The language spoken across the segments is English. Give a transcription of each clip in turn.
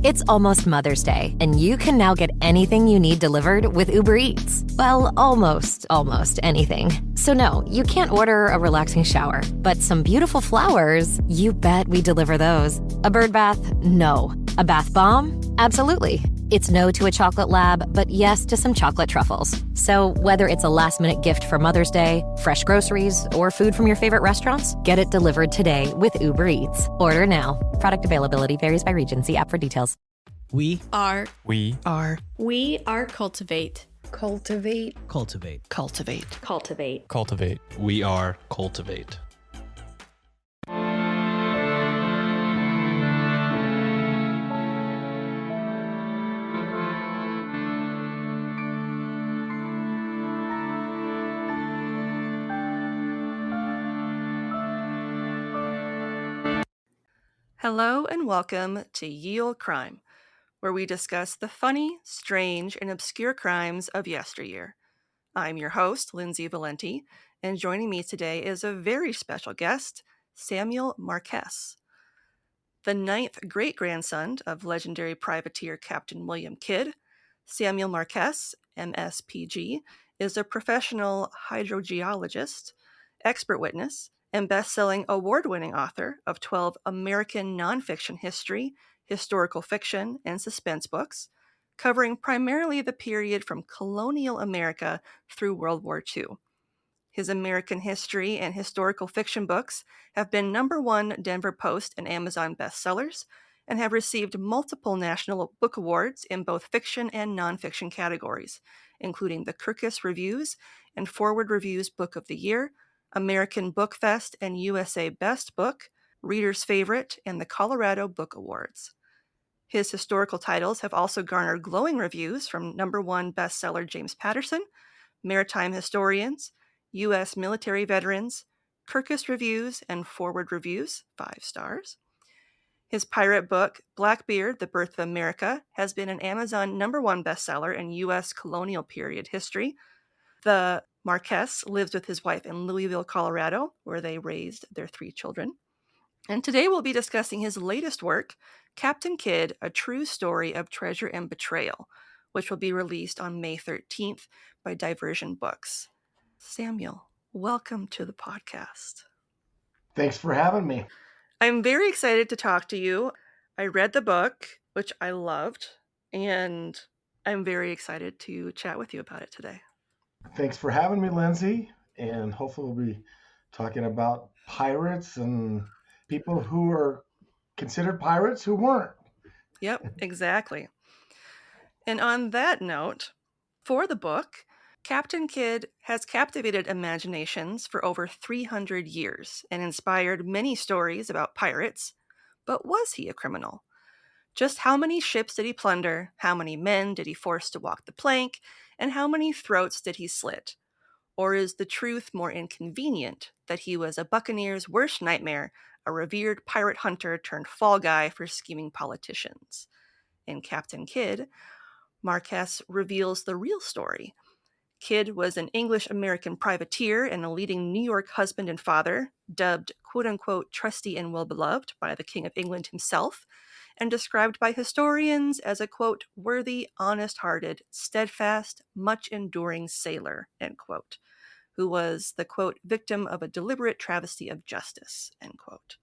It's almost Mother's Day, and you can now get anything you need delivered with Uber Eats. Well, almost anything. So no, you can't order a relaxing shower, but some beautiful flowers, you bet we deliver those. A bird bath? No. A bath bomb? Absolutely. It's no to a chocolate lab, but yes to some chocolate truffles. So whether it's a last-minute gift for Mother's Day, fresh groceries, or food from your favorite restaurants, get it delivered today with Uber Eats. Order now. Product availability varies by region. See app for details. We are cultivate. cultivate. We are cultivate. Hello and welcome to Ye Olde Crime, where we discuss the funny, strange, and obscure crimes of yesteryear. I'm your host, Lindsay Valenti, and joining me today is a very special guest, Samuel Marquis. The ninth great-grandson of legendary privateer Captain William Kidd, Samuel Marquis, MSPG, is a professional hydrogeologist, expert witness, and best-selling award-winning author of 12 American nonfiction history, historical fiction, and suspense books, covering primarily the period from colonial America through World War II. His American history and historical fiction books have been #1 Denver Post and Amazon bestsellers and have received multiple National Book Awards in both fiction and nonfiction categories, including the Kirkus Reviews and Forward Reviews Book of the Year, American Book Fest and USA Best Book, Reader's Favorite, and the Colorado Book Awards. His historical titles have also garnered glowing reviews from #1 bestseller James Patterson, Maritime Historians, U.S. Military Veterans, Kirkus Reviews, and Forward Reviews, 5 stars. His pirate book, Blackbeard, The Birth of America, has been an Amazon #1 bestseller in U.S. colonial period history. The Marquis lives with his wife in Louisville, Colorado, where they raised their 3 children. And today we'll be discussing his latest work, Captain Kidd, A True Story of Treasure and Betrayal, which will be released on May 13th by Diversion Books. Samuel, welcome to the podcast. Thanks for having me. I'm very excited to talk to you. I read the book, which I loved, and I'm very excited to chat with you about it today. Thanks for having me, Lindsay. And hopefully we'll be talking about pirates and people who are considered pirates who weren't. Yep, exactly. And on that note, for the book, Captain Kidd has captivated imaginations for over 300 years and inspired many stories about pirates. But was he a criminal? Just how many ships did he plunder? How many men did he force to walk the plank? And how many throats did he slit? Or is the truth more inconvenient, that he was a buccaneer's worst nightmare, a revered pirate hunter turned fall guy for scheming politicians? In Captain Kidd, Marquis reveals the real story. Kidd was an English-American privateer and a leading New York husband and father, dubbed quote-unquote trusty and well-beloved by the King of England himself, and described by historians as a, quote, worthy, honest-hearted, steadfast, much-enduring sailor, end quote, who was the, quote, victim of a deliberate travesty of justice, end quote.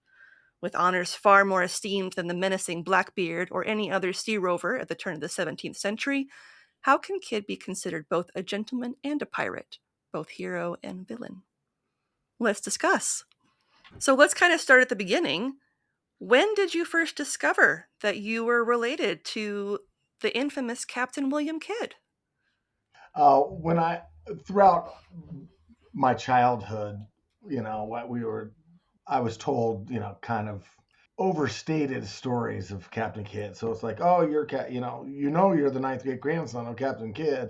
With honors far more esteemed than the menacing Blackbeard or any other sea rover at the turn of the 17th century, how can Kidd be considered both a gentleman and a pirate, both hero and villain? Let's discuss. So let's kind of start at the beginning. When did you first discover that you were related to the infamous Captain William Kidd? Throughout my childhood, I was told, kind of overstated stories of Captain Kidd. So it's like, oh, you're you're the ninth great grandson of Captain Kidd,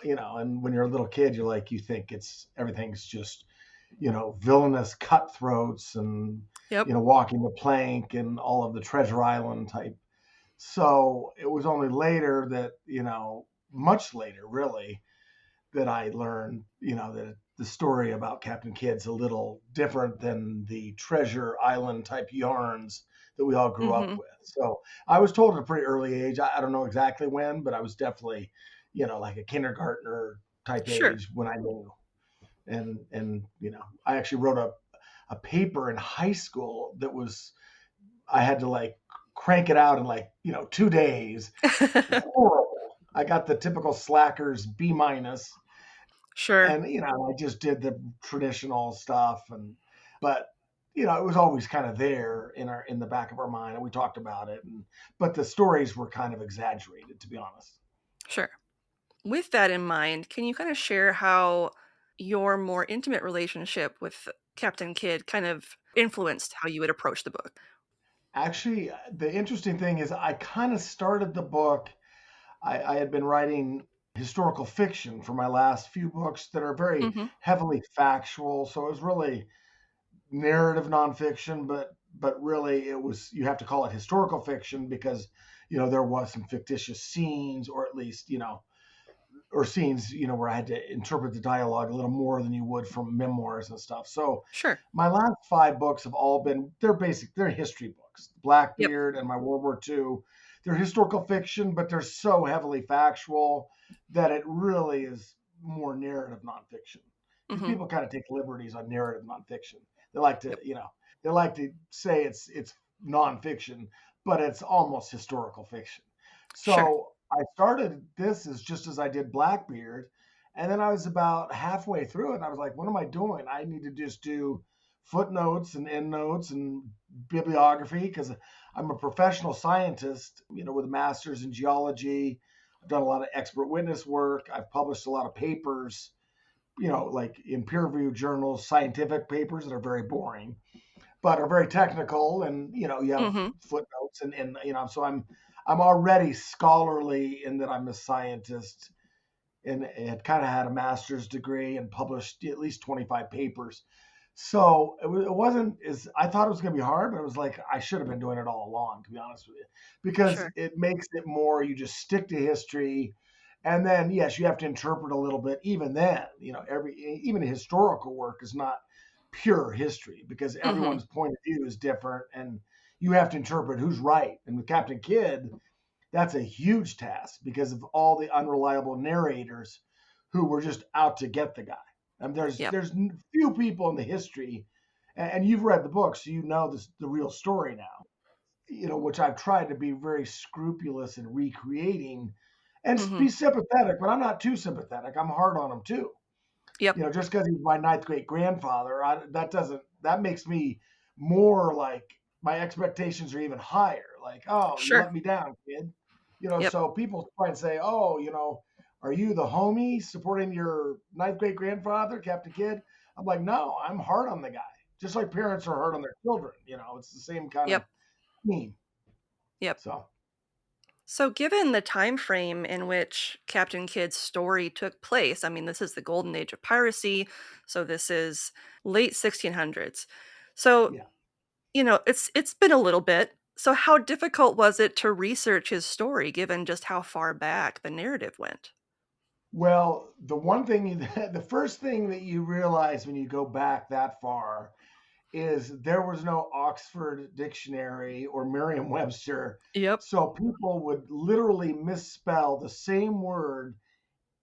and when you're a little kid, you think everything's just, villainous cutthroats and, Yep. Walking the plank and all of the Treasure Island type. So it was only later that, much later really, that I learned, that the story about Captain Kidd's a little different than the Treasure Island type yarns that we all grew up Mm-hmm. with. So I was told at a pretty early age. I don't know exactly when, but I was definitely, like a kindergartner type Sure. age when I knew. And I actually wrote a paper in high school that was I had to like crank it out in 2 days. Horrible. I got the typical slackers B minus, Sure. and I just did the traditional stuff, but it was always kind of there in the back of our mind, and we talked about it, but the stories were kind of exaggerated, to be honest. Sure. With that in mind, can you kind of share how your more intimate relationship with Captain Kidd kind of influenced how you would approach the book? Actually, the interesting thing is I kind of started the book. I had been writing historical fiction for my last few books that are very Mm-hmm. heavily factual. So it was really narrative nonfiction, but really it was, you have to call it historical fiction because there was some fictitious scenes, or at least or scenes where I had to interpret the dialogue a little more than you would from memoirs and stuff. So Sure. my last 5 books have all been, they're history books. Yep. Blackbeard and my World War II, they're historical fiction, but they're so heavily factual that it really is more narrative nonfiction. Because Mm-hmm. people kind of take liberties on narrative nonfiction. They like to, Yep. they like to say it's nonfiction, but it's almost historical fiction. Sure. So I started this as just as I did Blackbeard, and then I was about halfway through it, and I was like, "What am I doing? I need to just do footnotes and endnotes and bibliography because I'm a professional scientist, with a master's in geology. I've done a lot of expert witness work. I've published a lot of papers, like in peer-reviewed journals, scientific papers that are very boring, but are very technical, and you have Mm-hmm. footnotes, and so I'm already scholarly in that I'm a scientist, and had kind of had a master's degree and published at least 25 papers. So it wasn't as I thought it was going to be hard, but it was like I should have been doing it all along, to be honest with you, because Sure. it makes it more, you just stick to history. And then, yes, you have to interpret a little bit. Even then, even historical work is not pure history because Mm-hmm. everyone's point of view is different, and you have to interpret who's right. And with Captain Kidd, that's a huge task because of all the unreliable narrators who were just out to get the guy. And Yep. there's few people in the history, and you've read the book, so you know the real story now. Which I've tried to be very scrupulous in recreating, and Mm-hmm. be sympathetic, but I'm not too sympathetic. I'm hard on him too. Yep. Just because he's my ninth great grandfather, that makes me more like my expectations are even higher. Like, oh, you Sure. let me down, kid. Yep. So people try and say, oh, are you the homie supporting your ninth great grandfather, Captain Kidd? I'm like, no, I'm hard on the guy. Just like parents are hard on their children. It's the same kind of Yep. theme. Yep. So So, given the time frame in which Captain Kidd's story took place, I mean, this is the golden age of piracy, so this is late 1600s. So, yeah. it's been a little bit. So, how difficult was it to research his story given just how far back the narrative went? Well, the first thing that you realize when you go back that far is there was no Oxford Dictionary or Merriam-Webster. Yep. So people would literally misspell the same word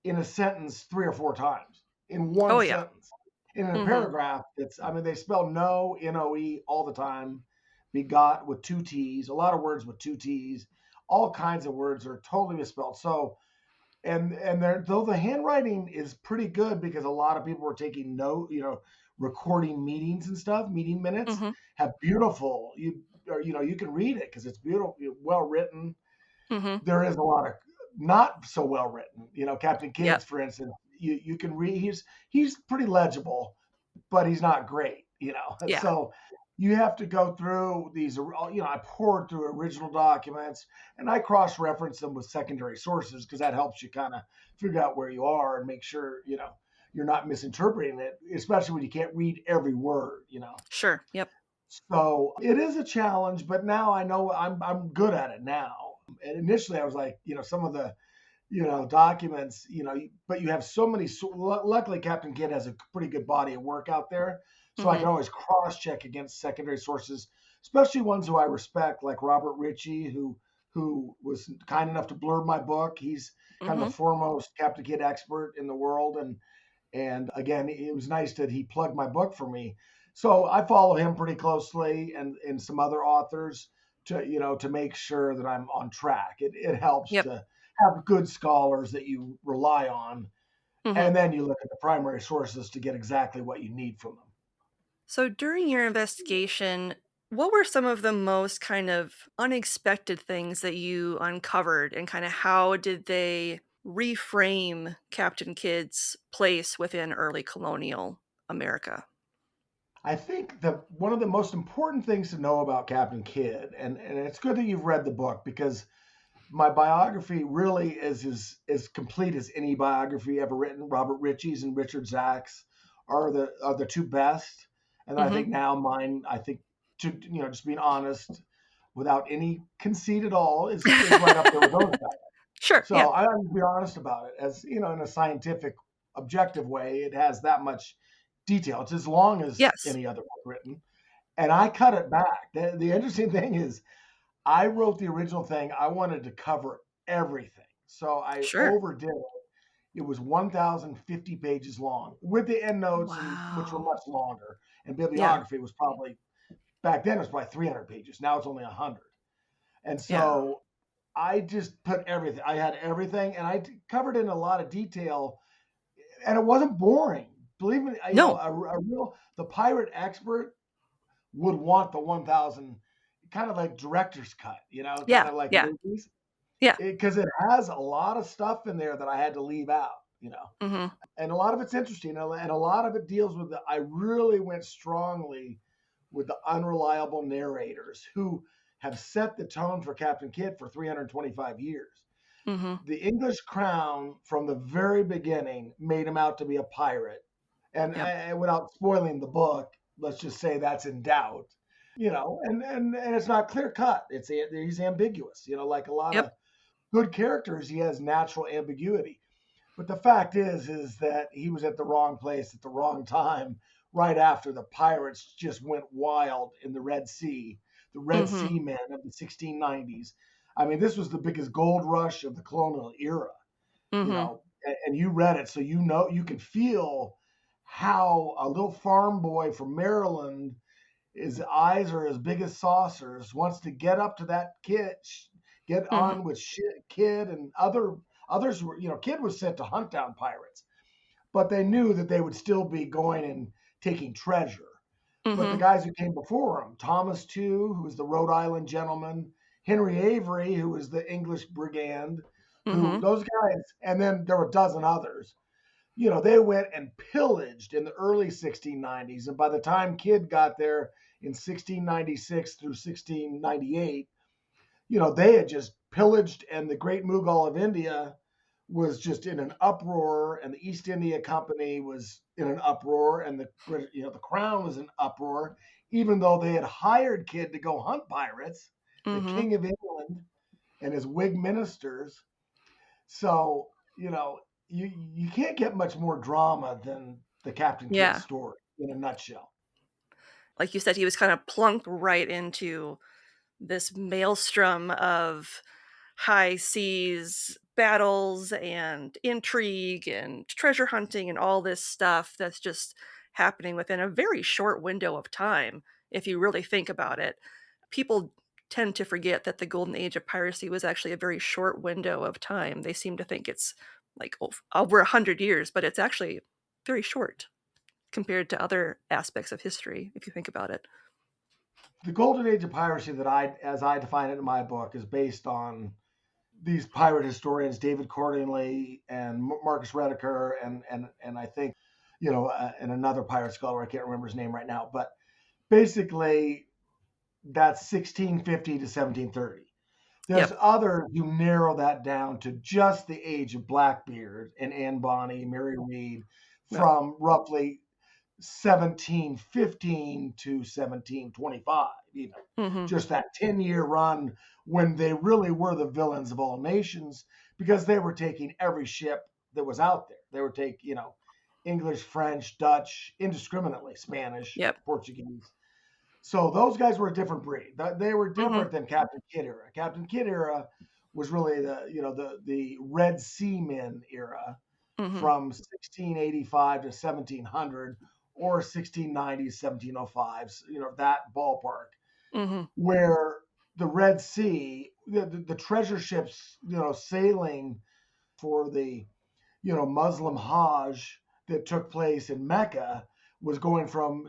in a sentence 3 or 4 times in one Oh yeah. sentence. In a Mhm. paragraph, they spell no, N-O-E, all the time, begot with 2 T's, a lot of words with 2 T's, all kinds of words are totally misspelled. So, and there, though the handwriting is pretty good because a lot of people were taking note, recording meetings and stuff, meeting minutes, Mhm. have beautiful, you can read it because it's beautiful, well written. Mhm. There is a lot of not so well written. Captain Yep. Kidd's, for instance, you can read. He's pretty legible, but he's not great. Yeah. So you have to go through these. I poured through original documents and I cross-reference them with secondary sources because that helps you kind of figure out where you are and make sure you're not misinterpreting it, especially when you can't read every word. Sure. Yep. So it is a challenge, but now I know I'm good at it now. And initially, I was like, some of the documents, but you have so many. Luckily, Captain Kidd has a pretty good body of work out there, so I Mhm. can always cross check against secondary sources. especially ones who I respect, like Robert Ritchie, who was kind enough to blurb my book. He's kind of Mm-hmm. the foremost Captain Kidd expert in the world, and again, it was nice that he plugged my book for me. So I follow him pretty closely, and some other authors to make sure that I'm on track. It helps Yep. to have good scholars that you rely on, Mm-hmm. and then you look at the primary sources to get exactly what you need from them. So during your investigation, what were some of the most kind of unexpected things that you uncovered, and kind of how did they reframe Captain Kidd's place within early colonial America? I think that one of the most important things to know about Captain Kidd, and it's good that you've read the book, because my biography really is as complete as any biography ever written. Robert Ritchie's and Richard Zach's are the two best, and I Mm-hmm. think now mine. I think, to just being honest, without any conceit at all, is right up there with those guys. Sure. Yeah. So I have to be honest about it. As you know, in a scientific, objective way, it has that much detail. It's as long as Yes. any other book written, and I cut it back. The interesting thing is, I wrote the original thing. I wanted to cover everything, so I Sure. overdid it. It was 1,050 pages long with the endnotes, and which were Wow. much longer. And Yeah. bibliography was probably, back then it was probably 300 pages. Now it's only 100. And Yeah. so I just put everything. I had everything, and covered in a lot of detail, and it wasn't boring. Believe me, No. a real the pirate expert would want the 1,000, kind of like director's cut, kind Yeah. of like Yeah. movies, Yeah. because it has a lot of stuff in there that I had to leave out. Mm-hmm. And a lot of it's interesting, and a lot of it deals with I really went strongly with the unreliable narrators who have set the tone for Captain Kidd for 325 years. Mm-hmm. The English crown from the very beginning made him out to be a pirate. And, Yep. without spoiling the book, let's just say that's in doubt. And it's not clear cut. He's ambiguous. Like a lot Yep. of good characters, he has natural ambiguity. But the fact is that he was at the wrong place at the wrong time, right after the pirates just went wild in the Red Sea, the Red Mm-hmm. Sea men of the 1690s. I mean, this was the biggest gold rush of the colonial era, Mm-hmm. and you read it, so you can feel how a little farm boy from Maryland, his eyes are as big as saucers, wants to get up to that kid, get Mm-hmm. on with Kidd and others were, Kidd was sent to hunt down pirates, but they knew that they would still be going and taking treasure. But the Mm-hmm. guys who came before him, Thomas Tew, who was the Rhode Island gentleman, Henry Avery, who was the English brigand, who Mm-hmm. those guys, and then there were a dozen others. They went and pillaged in the early 1690s, and by the time Kidd got there in 1696 through 1698, they had just pillaged, and the Great Mughal of India was just in an uproar, and the East India Company was in an uproar, and the Crown was in uproar, even though they had hired Kidd to go hunt pirates, the Mm-hmm. King of England and his Whig ministers. So you can't get much more drama than the Captain Kidd Yeah. story in a nutshell. Like you said, he was kind of plunked right into this maelstrom of high seas battles and intrigue and treasure hunting and all this stuff that's just happening within a very short window of time. If you really think about it, people tend to forget that the golden age of piracy was actually a very short window of time. They seem to think it's like over 100 years, but it's actually very short compared to other aspects of history, if you think about it. The golden age of piracy that as I define it in my book, is based on these pirate historians, David Cordingley and Marcus Rediker, and I think, and another pirate scholar, I can't remember his name right now, but basically that's 1650 to 1730. There's Yep. others who narrow that down to just the age of Blackbeard and Anne Bonny, Mary Read, Yep. from roughly 1715 to 1725, even. Mm-hmm. Just that 10-year run when they really were the villains of all nations, because they were taking every ship that was out there. They were taking, English, French, Dutch, indiscriminately, Spanish, Yep. Portuguese. So those guys were a different breed. They were Mm-hmm. different than Captain Kidd era. Captain Kidd era was really the Red Sea Men era Mm-hmm. from 1685 to 1700 or 1690s, 1705s, that ballpark, Mm-hmm. where the Red Sea, the treasure ships, sailing for the Muslim Hajj that took place in Mecca was going from,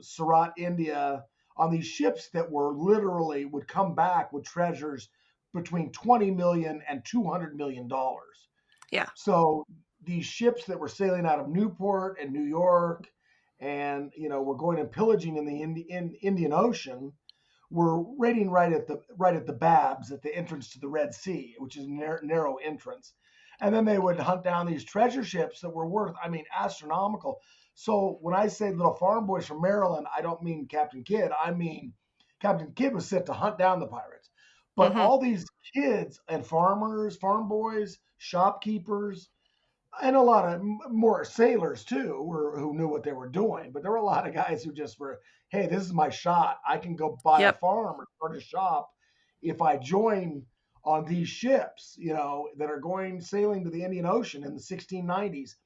Surat, India, on these ships that were literally would come back with treasures between 20 million and 200 million dollars. Yeah. So these ships that were sailing out of Newport and New York and, were going and pillaging in the Indian Ocean were raiding right at the Babs at the entrance to the Red Sea, which is a narrow entrance. And then they would hunt down these treasure ships that were worth, astronomical. So when I say little farm boys from Maryland, I don't mean Captain Kidd. I mean Captain Kidd was sent to hunt down the pirates. But Mm-hmm. all these kids and farmers, farm boys, shopkeepers, and a lot of more sailors too who knew what they were doing. But there were a lot of guys who just were, hey, this is my shot. I can go buy a farm or start a shop if I join on these ships, that are going sailing to the Indian Ocean in the 1690s.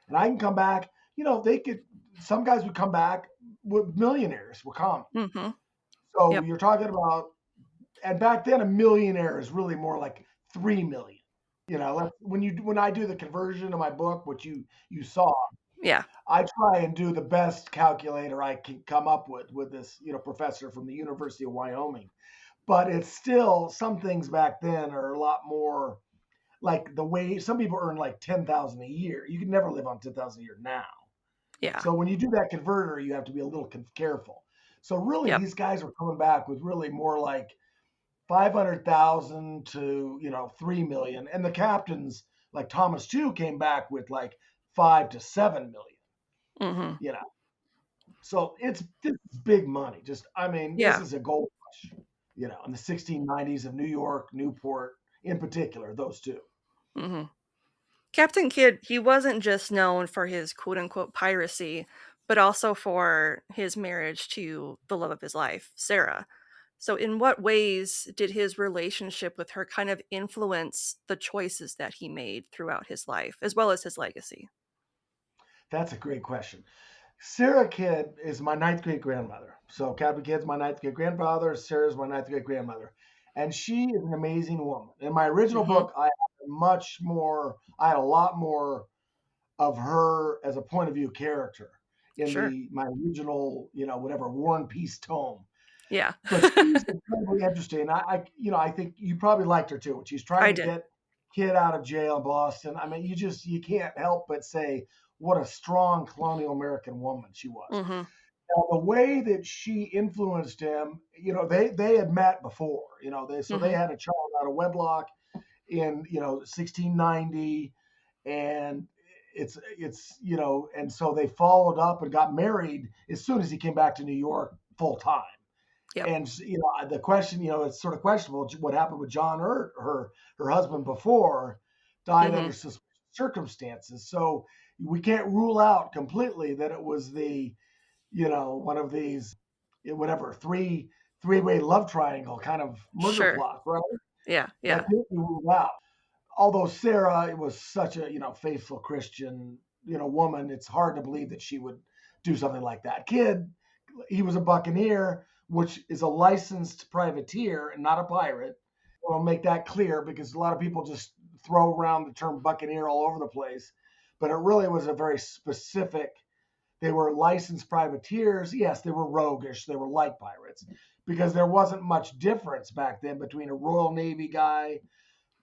And I can come back, some guys would come back with millionaires would come. Mm-hmm. So you're talking about, and back then a millionaire is really more like 3 million. When I do the conversion of my book, which you saw, Yeah. I try and do the best calculator I can come up with this, professor from the University of Wyoming. But it's still, some things back then are a lot more like the way some people earn like 10,000 a year. You can never live on 10,000 a year now. Yeah. So when you do that converter, you have to be a little careful. So really, these guys were coming back with really more like 500,000 to 3 million, and the captains like Thomas Tew came back with like 5 to 7 million. Mm-hmm. So this is big money. Just this is a gold rush. In the 1690s of New York, Newport, in particular, those two. Mm-hmm. Captain Kidd, he wasn't just known for his quote-unquote piracy, but also for his marriage to the love of his life, Sarah. So in what ways did his relationship with her kind of influence the choices that he made throughout his life, as well as his legacy? That's a great question. Sarah Kidd is my ninth great grandmother. So Captain Kidd's my ninth great grandfather. Sarah's my ninth great grandmother. And she is an amazing woman. In my original Mm-hmm. book, I had a lot more of her as a point of view character in my original, War and Peace tome. Yeah. But she's incredibly interesting. I think you probably liked her too. When she's trying to get Kidd out of jail in Boston. You can't help but say what a strong colonial American woman she was. Mm-hmm. Now, the way that she influenced him, they had met before. They had a child out of wedlock in 1690, and it's and so they followed up and got married as soon as he came back to New York full time. Yep. And the question, it's sort of questionable what happened with John her husband before died under suspicious circumstances. So we can't rule out completely that it was the one of these whatever three-way love triangle kind of murder plot, right? Yeah. That can't be ruled out. Although Sarah was such a faithful Christian woman, it's hard to believe that she would do something like that. Kidd, he was a buccaneer, which is a licensed privateer and not a pirate. I'll make that clear because a lot of people just throw around the term buccaneer all over the place, but it really was a very specific. They were licensed privateers. Yes, they were roguish. They were like pirates because there wasn't much difference back then between a Royal Navy guy,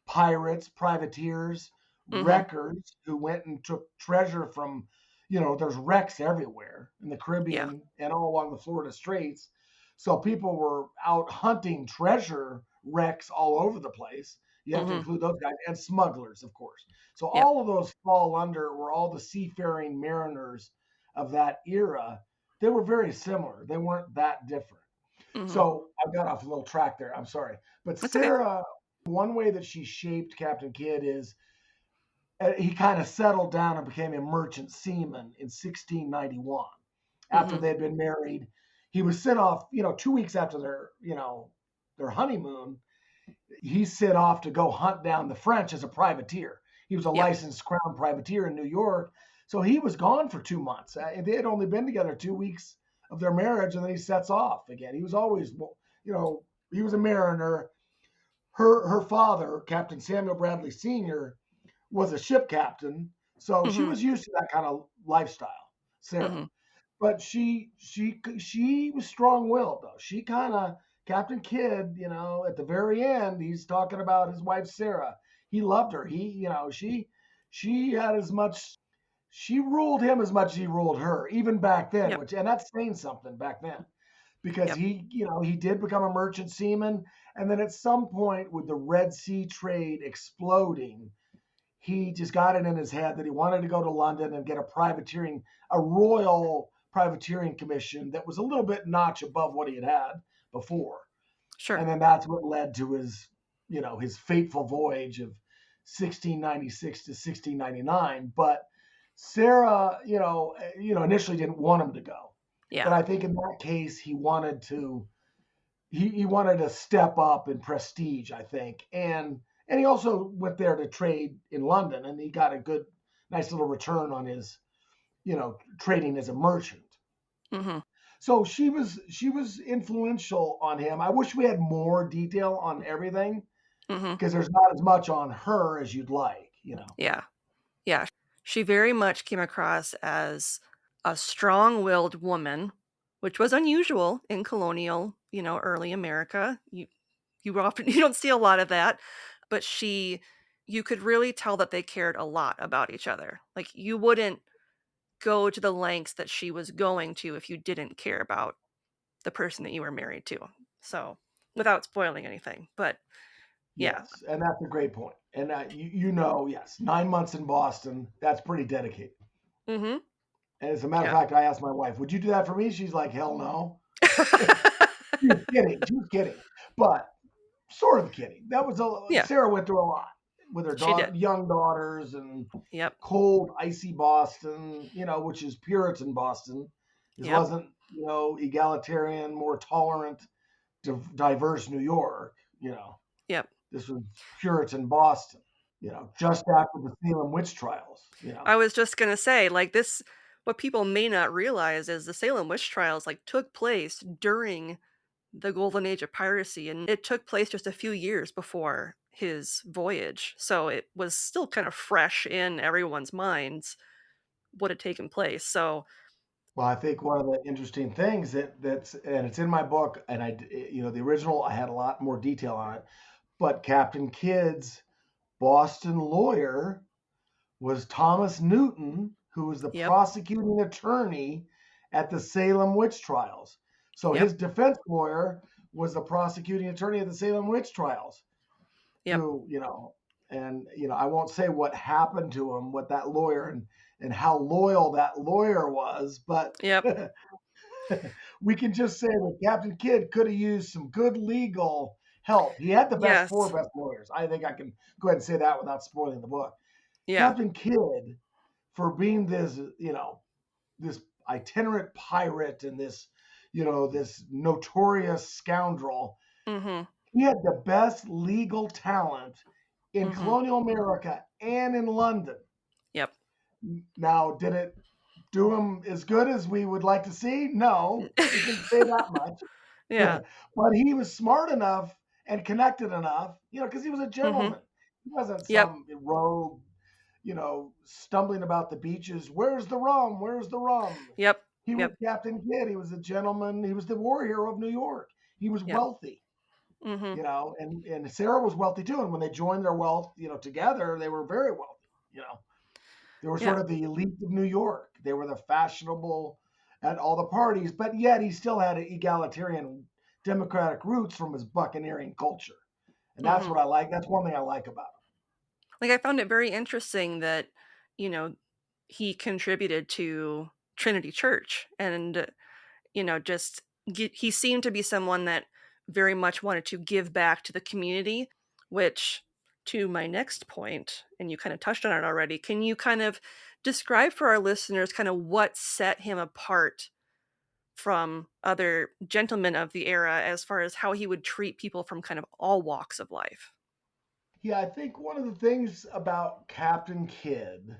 pirates, privateers, wreckers who went and took treasure from, there's wrecks everywhere in the Caribbean and all along the Florida Straits. So people were out hunting treasure wrecks all over the place. You have to include those guys and smugglers, of course. So all of those fall under were all the seafaring mariners of that era. They were very similar. They weren't that different. So I got off a little track there. I'm sorry. But Sarah, one way that she shaped Captain Kidd is he kind of settled down and became a merchant seaman in 1691 after they'd been married. he was sent off, 2 weeks after their honeymoon. He's sent off to go hunt down the French as a privateer. He was a Yep. licensed crown privateer in New York. So he was gone for 2 months. They had only been together 2 weeks of their marriage, and then he sets off again. He was always, he was a mariner. Her father, Captain Samuel Bradley Sr., was a ship captain. So she Mm-hmm. was used to that kind of lifestyle, Sarah. Mm-hmm. But she was strong-willed though. She kind of Captain Kidd, at the very end, he's talking about his wife Sarah. He loved her. She had as much. She ruled him as much as he ruled her, even back then. Yep. And that's saying something back then, because Yep. he did become a merchant seaman, and then at some point with the Red Sea trade exploding, he just got it in his head that he wanted to go to London and get a royal privateering commission that was a little bit notch above what he had before. Sure. And then that's what led to his fateful voyage of 1696 to 1699. But Sarah, initially didn't want him to go. Yeah. But I think in that case, he wanted to step up in prestige, I think. And he also went there to trade in London, and he got a nice little return on his, trading as a merchant. Mm-hmm. So she was influential on him. I wish we had more detail on everything, Mm-hmm. because there's not as much on her as you'd like, Yeah. Yeah. She very much came across as a strong-willed woman, which was unusual in colonial, early America. You don't see a lot of that, but you could really tell that they cared a lot about each other. Like, you wouldn't go to the lengths that she was going to if you didn't care about the person that you were married to. So, without spoiling anything, but yeah. Yes, and that's a great point. And yes, 9 months in Boston, that's pretty dedicated. Mm-hmm. And as a matter of Yeah. fact, I asked my wife, "Would you do that for me?" She's like, "Hell no." She was kidding. She was kidding, but sort of kidding. Yeah. Sarah went through a lot with her She did. young daughters and Yep. cold, icy Boston, which is Puritan Boston. This Yep. wasn't, egalitarian, more tolerant, diverse New York. Yep. This was Puritan Boston. Just after the Salem witch trials. I was just gonna say, like, this, what people may not realize is the Salem witch trials, like, took place during the golden age of piracy, and it took place just a few years before his voyage. So it was still kind of fresh in everyone's minds what had taken place. So Well, I think one of the interesting things and it's in my book, and the original, I had a lot more detail on it, but Captain Kidd's Boston lawyer was Thomas Newton, who was the yep. prosecuting attorney at the Salem witch trials. So Yep. his defense lawyer was the prosecuting attorney at the Salem witch trials, Yep. who, and, I won't say what happened to him, what that lawyer and how loyal that lawyer was, but Yep. we can just say that Captain Kidd could have used some good legal help. He had the Yes. four best lawyers. I think I can go ahead and say that without spoiling the book. Yeah. Captain Kidd, for being this, this itinerant pirate and this notorious scoundrel, Mm-hmm. he had the best legal talent in Mm-hmm. colonial America and in London. Yep. Now, did it do him as good as we would like to see? No, we can say that much. Yeah. But he was smart enough and connected enough, because he was a gentleman. He wasn't Yep. some rogue, stumbling about the beaches. Where's the rum? Where's the rum? Yep. He was Yep. Captain Kidd. He was a gentleman. He was the war hero of New York. He was Yep. wealthy, Mm-hmm. and Sarah was wealthy too. And when they joined their wealth, together, they were very wealthy, They were sort Yeah. of the elite of New York. They were the fashionable at all the parties, but yet he still had egalitarian democratic roots from his buccaneering culture. And that's Mm-hmm. what I like. That's one thing I like about him. Like, I found it very interesting that, he contributed to Trinity Church, and, just he seemed to be someone that very much wanted to give back to the community, which, to my next point, and you kind of touched on it already, can you kind of describe for our listeners kind of what set him apart from other gentlemen of the era as far as how he would treat people from kind of all walks of life. Yeah, I think one of the things about Captain Kidd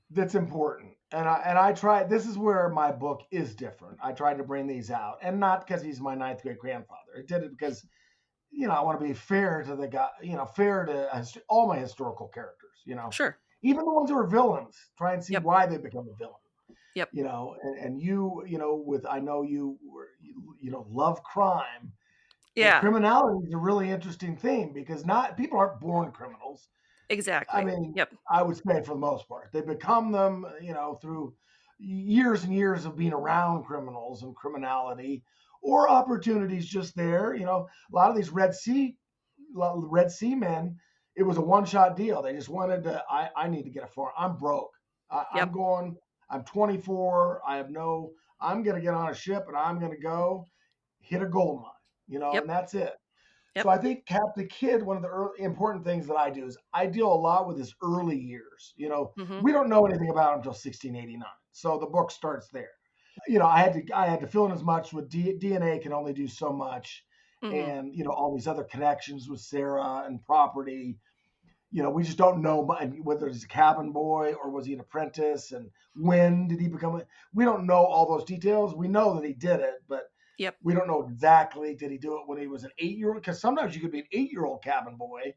that's important, and I try. This is where my book is different. I tried to bring these out, and not because he's my ninth great grandfather. I did it because I want to be fair to the guy, fair to all my historical characters. Sure. Even the ones who are villains. Try and see Yep. why they become a villain. Yep. And you, with I know you, love crime. And Yeah. criminality is a really interesting thing because not people aren't born criminals. Exactly. I mean, Yep. I would say for the most part, they become them, through years and years of being around criminals and criminality, or opportunities just there. A lot of these Red Sea men, it was a one-shot deal. They just wanted to. I need to get a farm. I'm broke. I'm Yep. going. I'm 24. I'm going to get on a ship and I'm going to go hit a gold mine. Yep. And that's it. Yep. So I think Captain Kidd, one of the important things that I do is I deal a lot with his early years. Mm-hmm. We don't know anything about him until 1689. So the book starts there. I had to fill in as much with DNA can only do so much. Mm-hmm. And, all these other connections with Sarah and property. We just don't know whether he's a cabin boy or was he an apprentice and when did he become we don't know all those details. We know that he did it, but Yep. we don't know exactly, did he do it when he was an 8-year-old? Because sometimes you could be an 8-year-old cabin boy.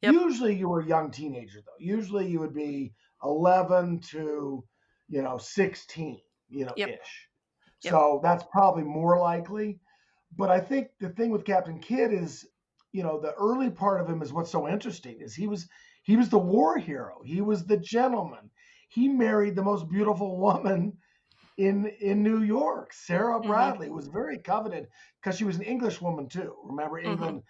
Yep. Usually you were a young teenager, though. Usually you would be 11 to, 16, Yep. ish. So that's probably more likely. But I think the thing with Captain Kidd is, the early part of him is what's so interesting is he was the war hero. He was the gentleman. He married the most beautiful woman in New York. Sarah Bradley was very coveted because she was an English woman too. Remember, England,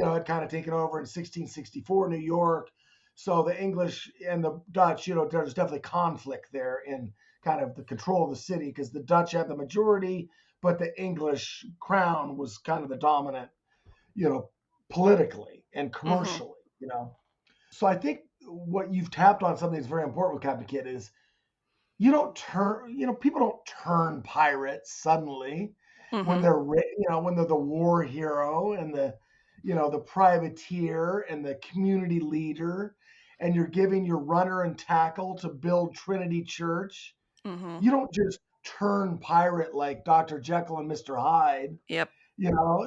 had kind of taken over in 1664 New York. So the English and the Dutch, there's definitely conflict there in kind of the control of the city because the Dutch had the majority, but the English crown was kind of the dominant, politically and commercially, So I think what you've tapped on, something that's very important with Captain Kidd is you don't turn, people don't turn pirates suddenly when they're, when they're the war hero and the privateer and the community leader, and you're giving your runner and tackle to build Trinity Church. You don't just turn pirate like Dr. Jekyll and Mr. Hyde. Yep.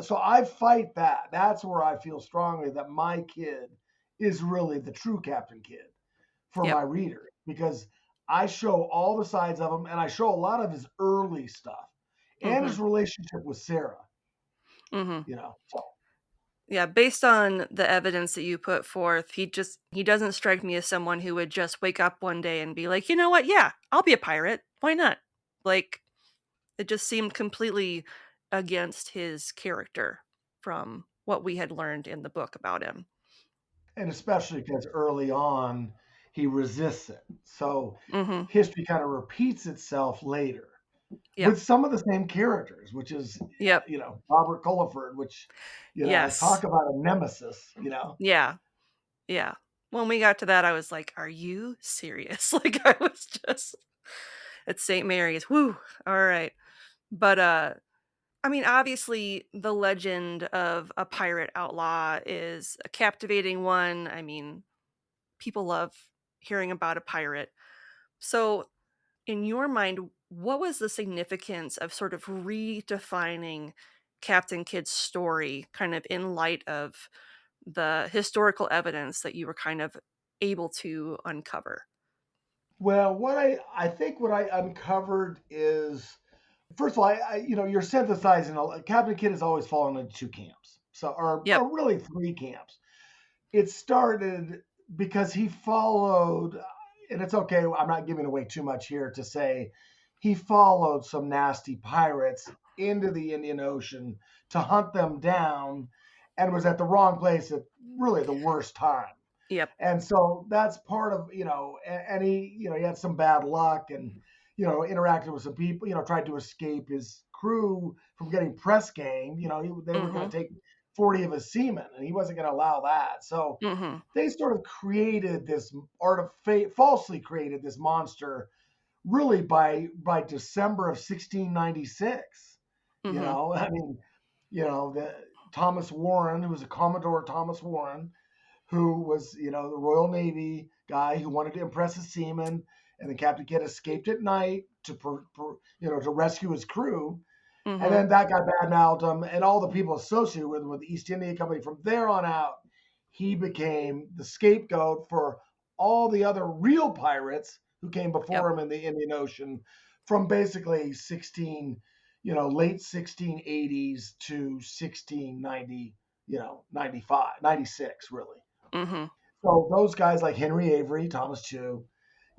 So I fight that. That's where I feel strongly that my kid is really the true Captain Kidd for my reader, because I show all the sides of him and I show a lot of his early stuff and his relationship with Sarah. So. Yeah, based on the evidence that you put forth, he doesn't strike me as someone who would just wake up one day and be like, you know what? Yeah, I'll be a pirate. Why not? Like, it just seemed completely against his character from what we had learned in the book about him. And especially because early on he resists it. So history kind of repeats itself later with some of the same characters, which is, Robert Culliford, which, talk about a nemesis, Yeah. Yeah. When we got to that, I was like, are you serious? Like, I was just at St. Mary's. Whew. All right. But, I mean, obviously, the legend of a pirate outlaw is a captivating one. I mean, people love hearing about a pirate. So, in your mind, what was the significance of sort of redefining Captain Kidd's story kind of in light of the historical evidence that you were kind of able to uncover? Well, I think what I uncovered is, first of all, you're synthesizing. Captain Kidd has always fallen into two camps, or really three camps. It started because he followed, and it's okay, I'm not giving away too much here to say, he followed some nasty pirates into the Indian Ocean to hunt them down, and was at the wrong place at really the worst time. Yep. And so that's part of, and he, he had some bad luck and, interacted with some people, tried to escape his crew from getting press gang. They were going to take 40 of his seamen and he wasn't going to allow that. So they sort of created this falsely created this monster really by December of 1696. Mm-hmm. I mean, the Thomas Warren, who was a Commodore Thomas Warren, who was, the Royal Navy guy who wanted to impress his seamen, and then Captain Kidd escaped at night to rescue his crew. And Mm-hmm. then that guy badmouthed him, and all the people associated with him, with the East India Company. From there on out, he became the scapegoat for all the other real pirates who came Yep. before him in the Indian Ocean, from basically late 1680s to 1690, 95, 96, really. Mm-hmm. So those guys like Henry Avery, Thomas Chew,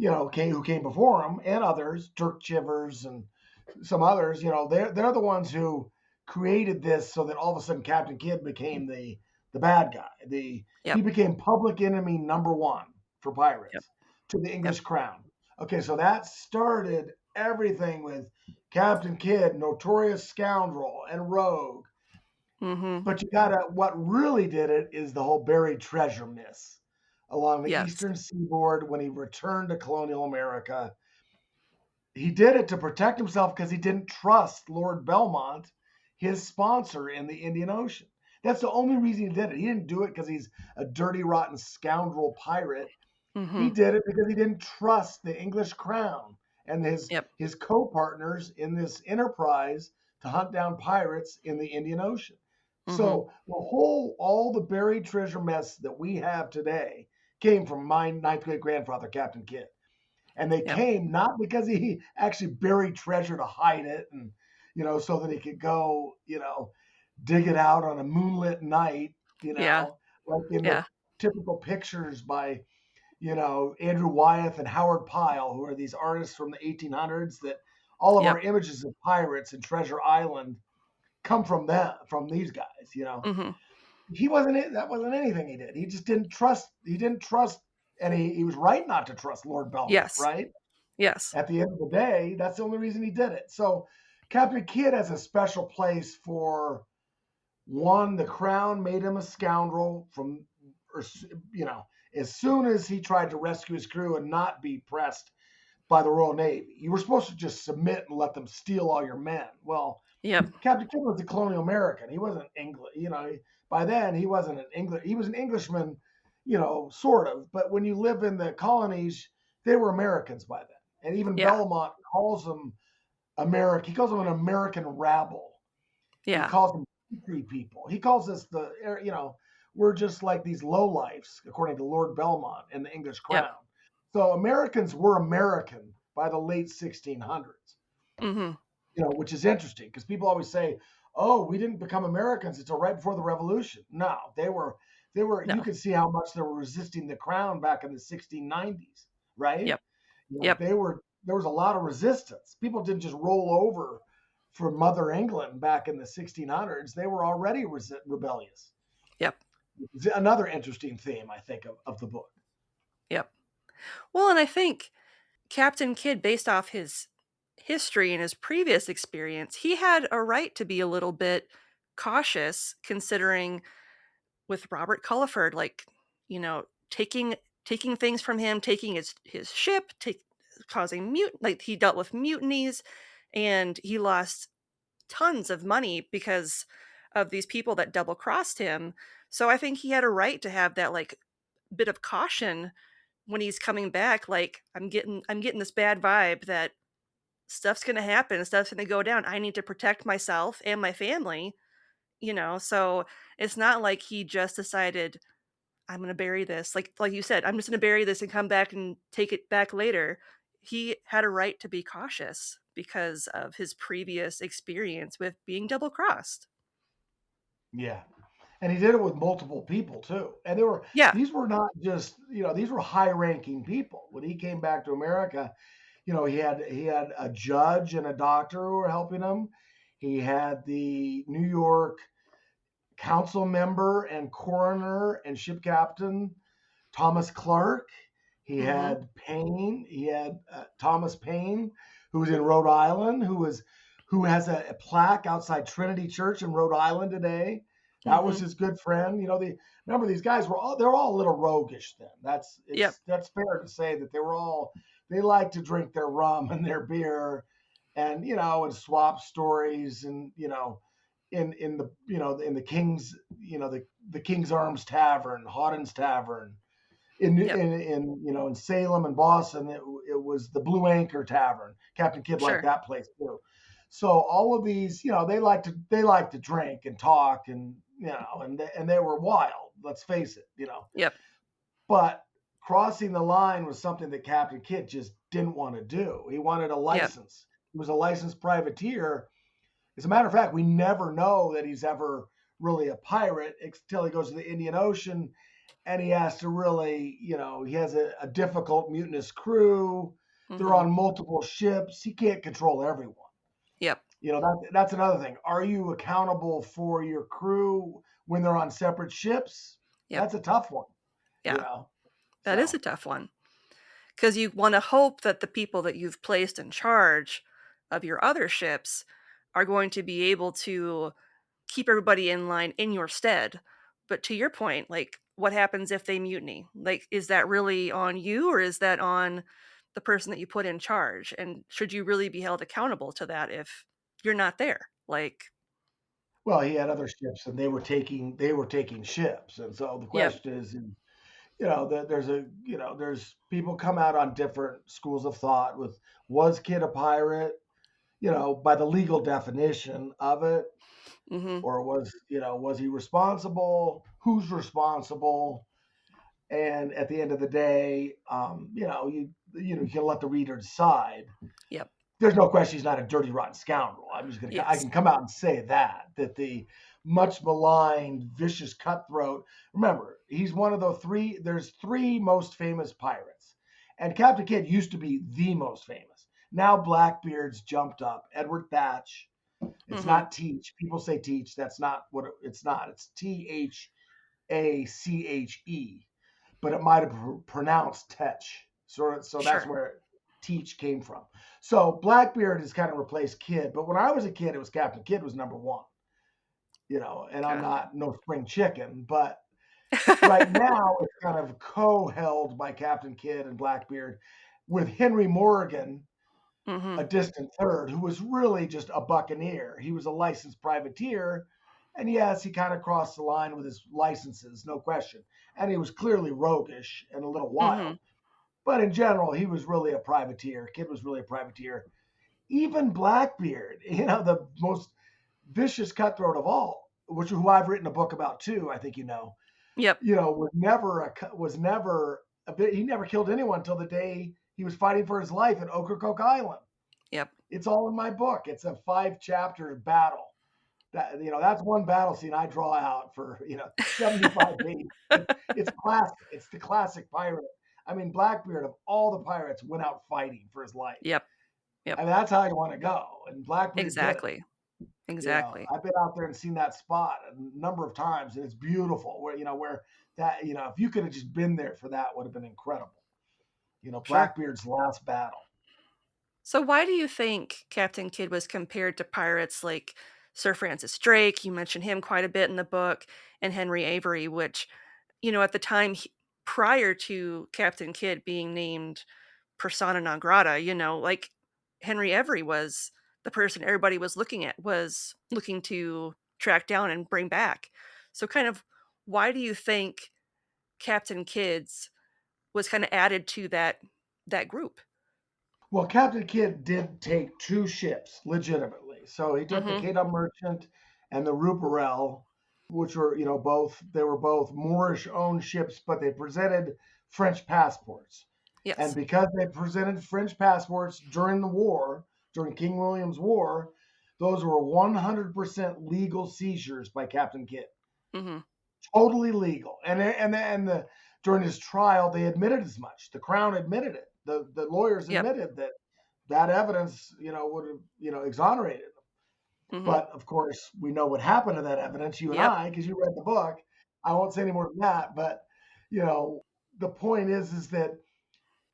who came before him, and others, Dirk Chivers and some others, they're the ones who created this, so that all of a sudden Captain Kidd became the bad guy. He Yep. became public enemy number one for Yep. pirates to the English crown. Okay, so that started everything with Captain Kidd, notorious scoundrel and rogue. Mm-hmm. But what really did it is the whole buried treasure myth along the Yes. eastern seaboard when he returned to colonial America. He did it to protect himself because he didn't trust Lord Belmont, his sponsor in the Indian Ocean. That's the only reason he did it. He didn't do it because he's a dirty, rotten scoundrel pirate. Mm-hmm. He did it because he didn't trust the English crown and Yep. his co-partners in this enterprise to hunt down pirates in the Indian Ocean. Mm-hmm. So all the buried treasure mess that we have today came from my ninth grade grandfather, Captain Kidd. And they Yep. came not because he actually buried treasure to hide it and, so that he could go, dig it out on a moonlit night, Yeah. like in Yeah. the typical pictures by, Andrew Wyeth and Howard Pyle, who are these artists from the 1800s, that all of Yep. our images of pirates and Treasure Island come from these guys, Mm-hmm. That wasn't anything he did. He just didn't trust. He didn't trust, and he was right not to trust Lord Belmont, Yes. right? Yes. At the end of the day, that's the only reason he did it. So Captain Kidd has a special place for, one, the crown made him a scoundrel as soon as he tried to rescue his crew and not be pressed by the Royal Navy. You were supposed to just submit and let them steal all your men. Well, Yep. Captain Kidd was a colonial American. He wasn't English. By then he wasn't an English. He was an Englishman, sort of. But when you live in the colonies, they were Americans by then. And even Yeah. Belmont calls them American. He calls them an American rabble. Yeah. He calls them country people. He calls us we're just like these lowlifes, according to Lord Belmont and the English crown. Yep. So Americans were American by the late 1600s. Mm-hmm. Which is interesting because people always say, "Oh, we didn't become Americans until right before the Revolution." No, they were. No. You could see how much they were resisting the crown back in the 1690s, right? Yep. Yep. There was a lot of resistance. People didn't just roll over for Mother England back in the 1600s. They were already rebellious. Yep. It's another interesting theme, I think, of the book. Yep. Well, and I think Captain Kidd, based off his history and his previous experience, he had a right to be a little bit cautious, considering with Robert Culliford, like, taking things from him, taking his ship, causing like he dealt with mutinies, and he lost tons of money because of these people that double crossed him. So I think he had a right to have that like bit of caution when he's coming back. Like, I'm getting this bad vibe that stuff's going to happen, stuff's going to go down. I need to protect myself and my family, so it's not like he just decided, I'm going to bury this. Like you said, I'm just going to bury this and come back and take it back later. He had a right to be cautious because of his previous experience with being double crossed. Yeah. And he did it with multiple people too. And Yeah. these were not just, these were high ranking people. When he came back to America, he had a judge and a doctor who were helping him. He had the New York council member and coroner and ship captain Thomas Clark. He Mm-hmm. had Payne. He had Thomas Payne, who was in Rhode Island, who has a plaque outside Trinity Church in Rhode Island today. That was his good friend. Remember they're all a little roguish then. That's fair to say that they liked to drink their rum and their beer and and swap stories, and in the in the King's the King's Arms Tavern, Hawden's Tavern, Yep. in Salem and Boston, it was the Blue Anchor Tavern. Captain Kidd liked Sure. that place too. So all of these, they like to drink and talk, and and they were wild. Let's face it, Yep. But crossing the line was something that Captain Kidd just didn't want to do. He wanted a Yep. license. He was a licensed privateer. As a matter of fact, we never know that he's ever really a pirate until he goes to the Indian Ocean, and he has to really, he has a difficult mutinous crew. They're Hmm. on multiple ships. He can't control everyone. Yep. That's another thing. Are you accountable for your crew when they're on separate ships? Yep. That's a tough one, Yeah. That is So a tough one, because you want to hope that the people that you've placed in charge of your other ships are going to be able to keep everybody in line in your stead. But to your point, like, what happens if they mutiny? Like, is that really on you, or is that on the person that you put in charge? And should you really be held accountable to that if you're not there? Like, well, he had other ships, and they were taking ships, and so the yep. question is, that there's people come out on different schools of thought with, was Kidd a pirate, by the legal definition of it, Hmm. or was he responsible? Who's responsible? And at the end of the day, you can let the reader decide. Yep. There's no question he's not a dirty, rotten scoundrel. I Yes. can come out and say that the much maligned, vicious cutthroat. Remember, he's one of the three. There's three most famous pirates, and Captain Kidd used to be the most famous. Now Blackbeard's jumped up. Edward Thatch. It's Hmm. not Teach. People say Teach. That's not what it's not. It's Thache, but it might have pronounced Tetch. So that's Sure. where Teach came from. So Blackbeard has kind of replaced Kidd, but when I was a kid, it was Captain Kidd was number one. And I'm Gotcha. not no spring chicken, but right now it's kind of co-held by Captain Kidd and Blackbeard, with Henry Morgan Hmm. a distant third, who was really just a buccaneer. He was a licensed privateer. And yes, he kind of crossed the line with his licenses, no question. And he was clearly roguish and a little Hmm. wild. But in general, he was really a privateer. Kidd was really a privateer. Even Blackbeard, the most vicious cutthroat of all, who I've written a book about too, I think Yep. he never killed anyone until the day he was fighting for his life at Ocracoke Island. Yep. It's all in my book. It's a 5-chapter battle. That's one battle scene I draw out for 75 pages. It's classic. It's the classic pirate. I mean, Blackbeard of all the pirates went out fighting for his life. Yep. Yep. I mean, that's how you want to go. And Blackbeard did it. Exactly. Exactly. I've been out there and seen that spot a number of times, and it's beautiful. Where that if you could have just been there for that, would have been incredible. Sure. Blackbeard's last battle. So why do you think Captain Kidd was compared to pirates like Sir Francis Drake? You mentioned him quite a bit in the book, and Henry Avery, which, at the time prior to Captain Kidd being named persona non grata, like, Henry Avery was the person everybody was looking to track down and bring back. So kind of, why do you think Captain Kidd's was kind of added to that group? Well, Captain Kidd did take two ships legitimately. So he took the Mhm. Quedagh Merchant and the Ruparel, which were, they were both Moorish owned ships, but they presented French passports. And Yes. because they presented French passports during the war, during King William's War, those were 100% legal seizures by Captain Kidd. Mhm. Totally legal. And during his trial, they admitted as much. The Crown admitted it. The lawyers Yep. admitted that evidence, would have, exonerated him. Mhm. But of course, we know what happened to that evidence, you and Yep. I, because you read the book. I won't say any more than that. But the point is that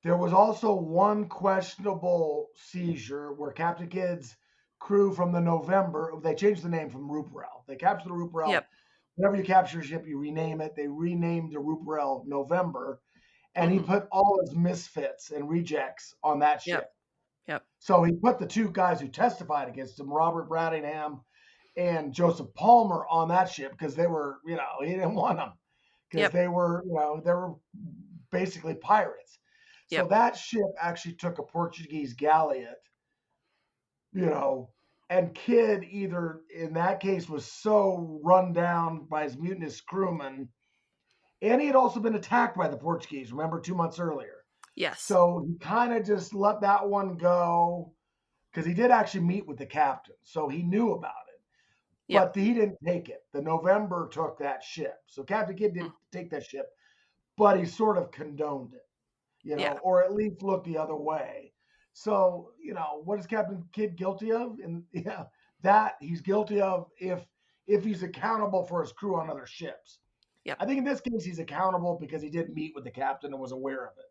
there was also one questionable seizure where Captain Kidd's crew from the November, they changed the name from Ruparel. They captured the Ruparel. Yep. Whenever you capture a ship, you rename it. They renamed the Ruparel November, and he Mhm. put all his misfits and rejects on that Yep. ship. Yep. So he put the two guys who testified against him, Robert Bradingham and Joseph Palmer, on that ship because they were, he didn't want them because Yep. they were basically pirates. So Yep. that ship actually took a Portuguese galleot, and Kidd either in that case was so run down by his mutinous crewmen, and he had also been attacked by the Portuguese, remember, 2 months earlier. Yes. So he kind of just let that one go because he did actually meet with the captain, so he knew about it. Yep. But he didn't take it. The November took that ship. So Captain Kidd didn't Mm. take that ship, but he sort of condoned it, Yeah. or at least looked the other way. So, what is Captain Kidd guilty of? And that he's guilty of if he's accountable for his crew on other ships. Yep. I think in this case he's accountable because he did meet with the captain and was aware of it.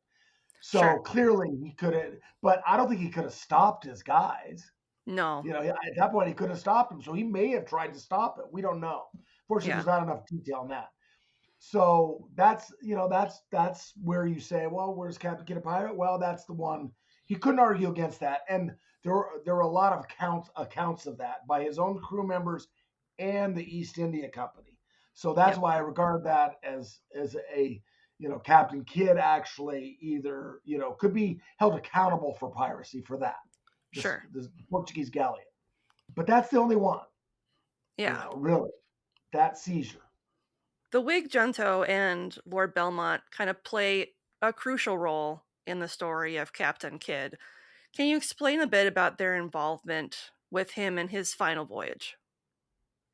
So Sure. clearly he could have, but I don't think he could have stopped his guys. No. At that point he couldn't have stopped him. So he may have tried to stop it. We don't know. Fortunately, there's not enough detail on that. So that's where you say, well, where's Captain Kidd a pirate? Well, that's the one. He couldn't argue against that. And there were a lot of accounts of that by his own crew members and the East India Company. So that's why I regard that as a, Captain Kidd actually either, could be held accountable for piracy for that. Sure. The Portuguese galleon. But that's the only one. Yeah. Really. That seizure. The Whig junto and Lord Belmont kind of play a crucial role in the story of Captain Kidd. Can you explain a bit about their involvement with him in his final voyage?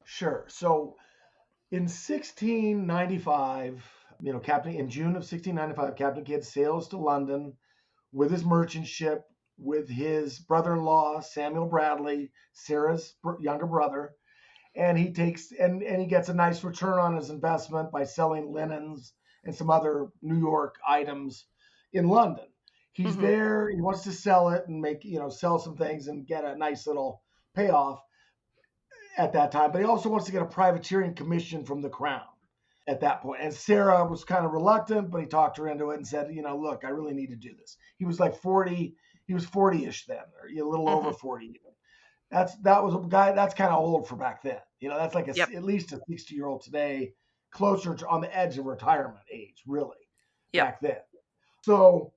Sure. So in 1695, in June of 1695, Captain Kidd sails to London with his merchant ship, with his brother-in-law, Samuel Bradley, Sarah's younger brother. And he takes and he gets a nice return on his investment by selling linens and some other New York items in London. He's there. He wants to sell it and make, sell some things and get a nice little payoff at that time. But he also wants to get a privateering commission from the crown at that point. And Sarah was kind of reluctant, but he talked her into it and said, look, I really need to do this. He was like 40. He was 40-ish then, or a little over 40 even. That was a guy that's kind of old for back then. That's like at least a 60-year-old today, closer to on the edge of retirement age, really, back then. So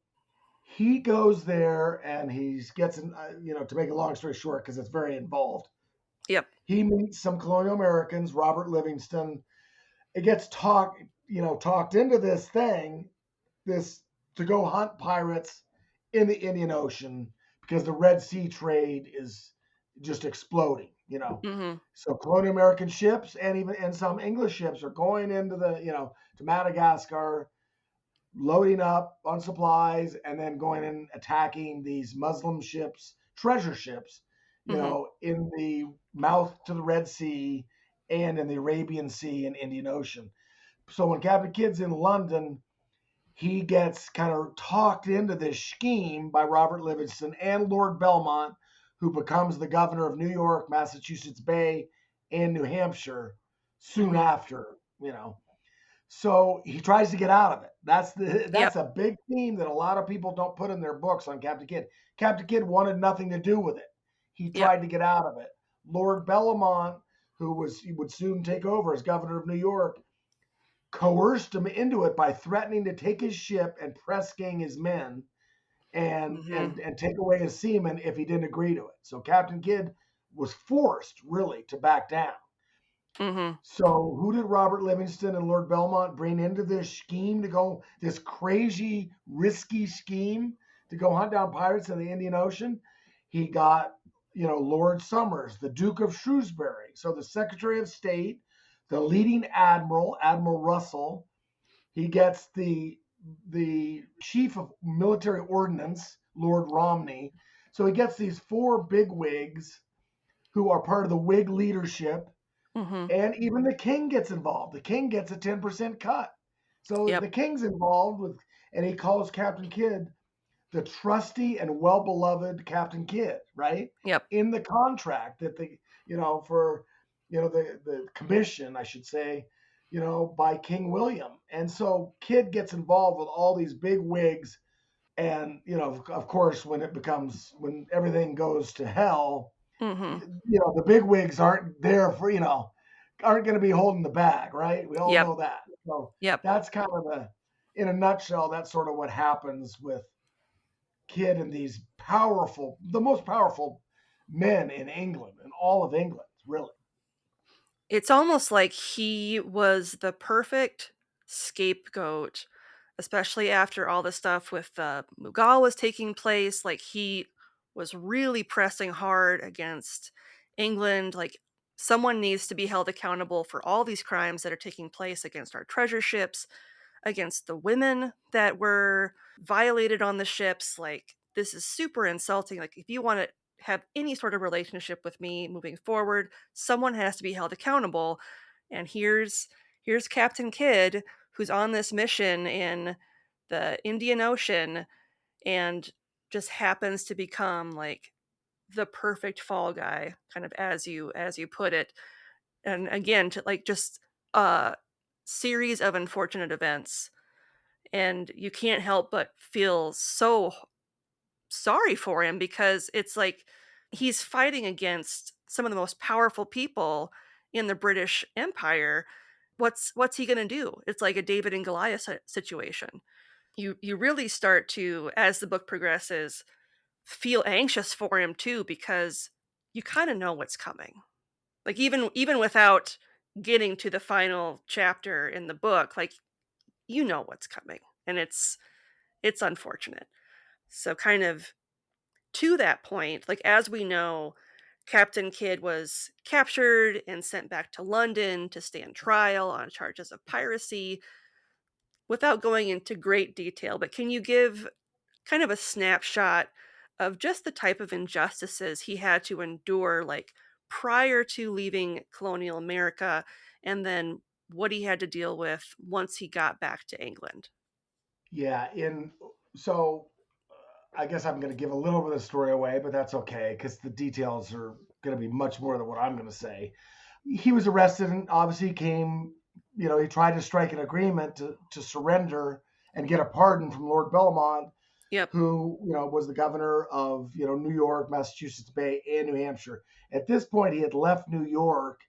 he goes there and he gets, to make a long story short, because it's very involved. Yep. He meets some colonial Americans, Robert Livingston. It gets talked into this thing, to go hunt pirates in the Indian Ocean because the Red Sea trade is just exploding, So colonial American ships and some English ships are going into to Madagascar, loading up on supplies, and then going and attacking these Muslim ships, treasure ships, in the mouth to the Red Sea and in the Arabian Sea and Indian Ocean. So when Captain Kidd's in London, he gets kind of talked into this scheme by Robert Livingston and Lord Belmont, who becomes the governor of New York, Massachusetts Bay, and New Hampshire soon after, So he tries to get out of it. That's a big theme that a lot of people don't put in their books on Captain Kidd. Captain Kidd wanted nothing to do with it. He tried to get out of it. Lord Belmont, he would soon take over as governor of New York, coerced him into it by threatening to take his ship and press gang his men and take away his seamen if he didn't agree to it. So Captain Kidd was forced really to back down. So who did Robert Livingston and Lord Belmont bring into this scheme this crazy, risky scheme to go hunt down pirates in the Indian Ocean? He got, Lord Somers, the Duke of Shrewsbury. So the Secretary of State, the leading admiral, Admiral Russell. He gets the chief of military ordnance, Lord Romney. So he gets these four bigwigs who are part of the Whig leadership. And even the king gets involved. The king gets a 10% cut. So the king's involved and he calls Captain Kidd the trusty and well-beloved Captain Kidd, right? Yep. In the contract that the commission, I should say, by King William. And so Kidd gets involved with all these big wigs And, of course, when everything goes to hell, Mm-hmm. the big wigs aren't there aren't going to be holding the bag, right? We all Yep. know that. So Yep. that's kind of in a nutshell, that's sort of what happens with Kidd and the most powerful men in England, in all of England, really. It's almost like he was the perfect scapegoat, especially after all the stuff with Mughal was taking place. Like he was really pressing hard against England. Like someone needs to be held accountable for all these crimes that are taking place against our treasure ships, against the women that were violated on the ships. Like, this is super insulting. Like, if you want to have any sort of relationship with me moving forward, someone has to be held accountable. And here's Captain Kidd, who's on this mission in the Indian Ocean and just happens to become like the perfect fall guy, kind of as you put it. And again, to like just a series of unfortunate events, and you can't help but feel so sorry for him because it's like he's fighting against some of the most powerful people in the British Empire. What's he going to do? It's like a David and Goliath situation. You really start to, as the book progresses, feel anxious for him too, because you kind of know what's coming. Like even without getting to the final chapter in the book, like you know what's coming, and it's unfortunate. So kind of to that point, like as we know, Captain Kidd was captured and sent back to London to stand trial on charges of piracy. Without going into great detail, but can you give kind of a snapshot of just the type of injustices he had to endure, like prior to leaving colonial America, and then what he had to deal with once he got back to England? Yeah. So I guess I'm going to give a little bit of the story away, but that's okay because the details are going to be much more than what I'm going to say. He was arrested and obviously he tried to strike an agreement to surrender and get a pardon from Lord Belmont, Yep. who, was the governor of, New York, Massachusetts Bay, and New Hampshire. At this point, he had left New York.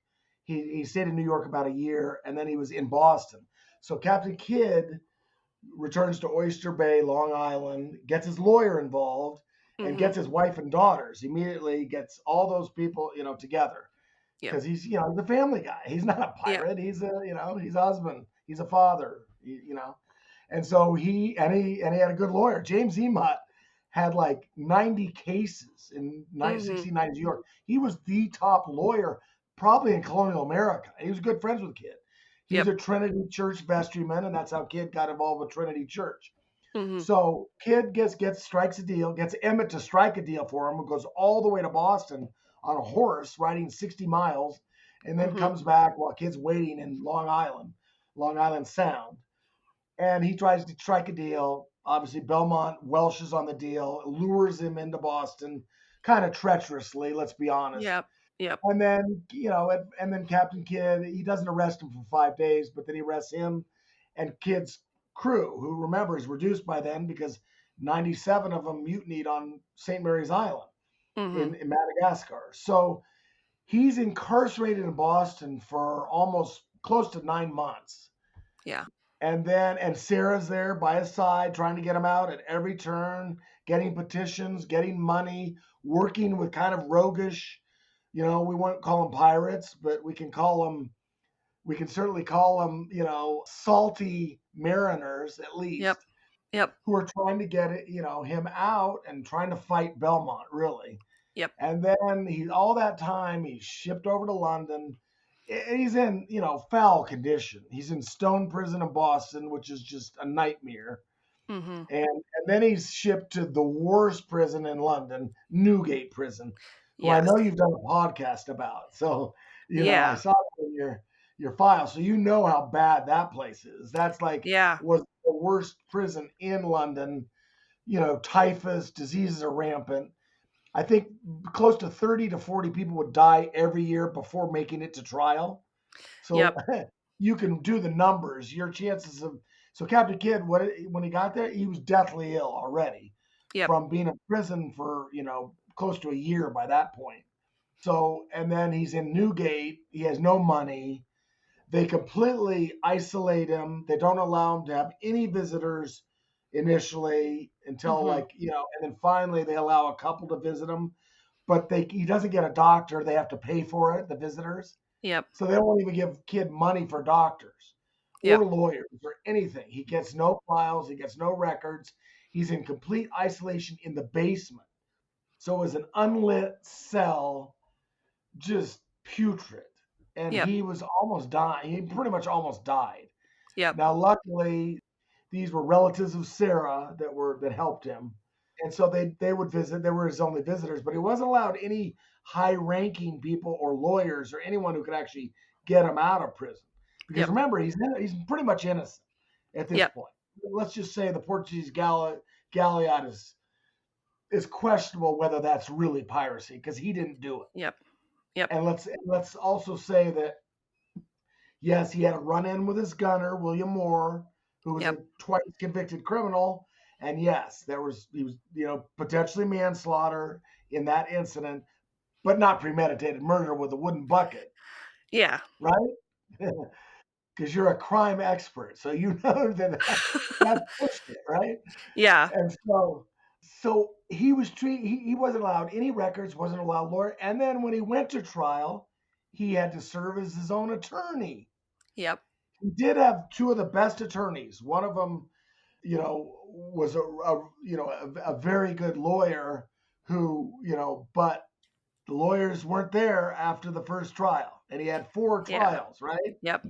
He stayed in New York about a year, and then he was in Boston. So Captain Kidd returns to Oyster Bay, Long Island, gets his lawyer involved, and Hmm. gets his wife and daughters. Immediately gets all those people, together Yep. because he's a family guy. He's not a Yep. pirate. He's a husband. He's a father. And so he had a good lawyer. James Emott had like 90 cases in Hmm. 1690 New York. He was the top lawyer probably in colonial America. He was good friends with Kidd. He was Yep. a Trinity Church vestryman, and that's how Kidd got involved with Trinity Church. Hmm. So Kidd strikes a deal, gets Emmett to strike a deal for him, goes all the way to Boston on a horse, riding 60 miles, and then Hmm. comes back while Kidd's waiting in Long Island Sound. And he tries to strike a deal. Obviously, Belmont welshes on the deal, lures him into Boston, kind of treacherously, let's be honest. Yep. Yep. And then, and then Captain Kidd, he doesn't arrest him for 5 days, but then he arrests him and Kidd's crew, who remember is reduced by then because 97 of them mutinied on St. Mary's Island Hmm. in Madagascar. So he's incarcerated in Boston for almost close to 9 months. Yeah. And Sarah's there by his side, trying to get him out at every turn, getting petitions, getting money, working with kind of roguish, we won't call them pirates, but we can certainly call them, salty mariners at Yep. least, Yep. who are trying to get it, him out and trying to fight Belmont, really. Yep. And then all that time he's shipped over to London. He's in, foul condition. He's in Stone Prison in Boston, which is just a nightmare. Hmm. And then he's shipped to the worst prison in London, Newgate Prison, who I Yes. know you've done a podcast about. So, I Yeah. saw it in your file, so you know how bad that place is. That's like Yeah. was the worst prison in London. Typhus, diseases are rampant. I think close to 30 to 40 people would die every year before making it to trial. So Yep. you can do the numbers. Your chances of So Captain Kidd, when he got there, he was deathly ill already Yep. from being in prison for, close to a year by that point. So, and then he's in Newgate. He has no money. They completely isolate him. They don't allow him to have any visitors initially until and then finally they allow a couple to visit him. But he doesn't get a doctor. They have to pay for it, the visitors. Yep. So they won't even give Kidd money for doctors or lawyers or anything. He gets no files. He gets no records. He's in complete isolation in the basement. So it was an unlit cell, just putrid. And he was almost dying. He pretty much almost died. Yep. Now, luckily, these were relatives of Sarah that helped him. And so they would visit. They were his only visitors, but he wasn't allowed any high-ranking people or lawyers or anyone who could actually get him out of prison. Because remember, he's pretty much innocent at this point. Let's just say the Portuguese galleot is questionable whether that's really piracy because he didn't do it. Yep. And let's also say that yes, he had a run-in with his gunner, William Moore, who was a twice convicted criminal. And yes, he was potentially manslaughter in that incident, but not premeditated murder with a wooden bucket. Yeah. Right? Because you're a crime expert, so you know that's bullshit, right? Yeah. And so he was he wasn't allowed any records, wasn't allowed lawyer. And then when he went to trial, he had to serve as his own attorney. Yep. He did have two of the best attorneys. One of them, was a very good lawyer who, but the lawyers weren't there after the first trial, and he had 4 trials, right? Yep.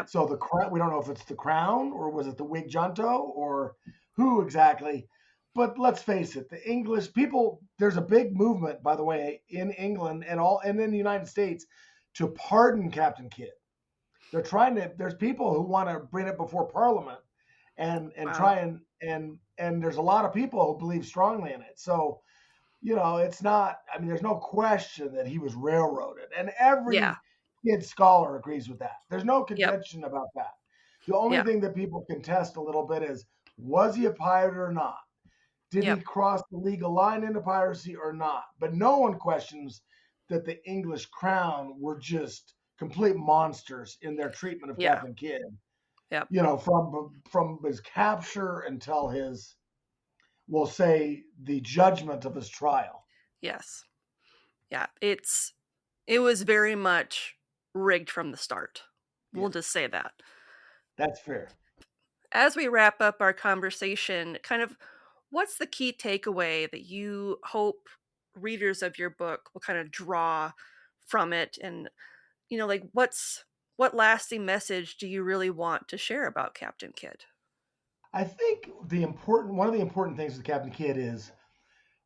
So we don't know if it's the Crown or was it the Whig junto or who exactly. But let's face it, the English people, there's a big movement, by the way, in England and in the United States to pardon Captain Kidd. They're there's people who want to bring it before Parliament and try and there's a lot of people who believe strongly in it. So, it's not, there's no question that he was railroaded. And every Kidd scholar agrees with that. There's no contention about that. The only thing that people contest a little bit is, was he a pirate or not? Did he cross the legal line into piracy or not? But no one questions that the English crown were just complete monsters in their treatment of Captain Kidd. From his capture until we'll say, the judgment of his trial. Yes. Yeah. It was very much rigged from the start. We'll just say that. That's fair. As we wrap up our conversation, kind of what's the key takeaway that you hope readers of your book will kind of draw from it? And, what lasting message do you really want to share about Captain Kidd? I think one of the important things with Captain Kidd is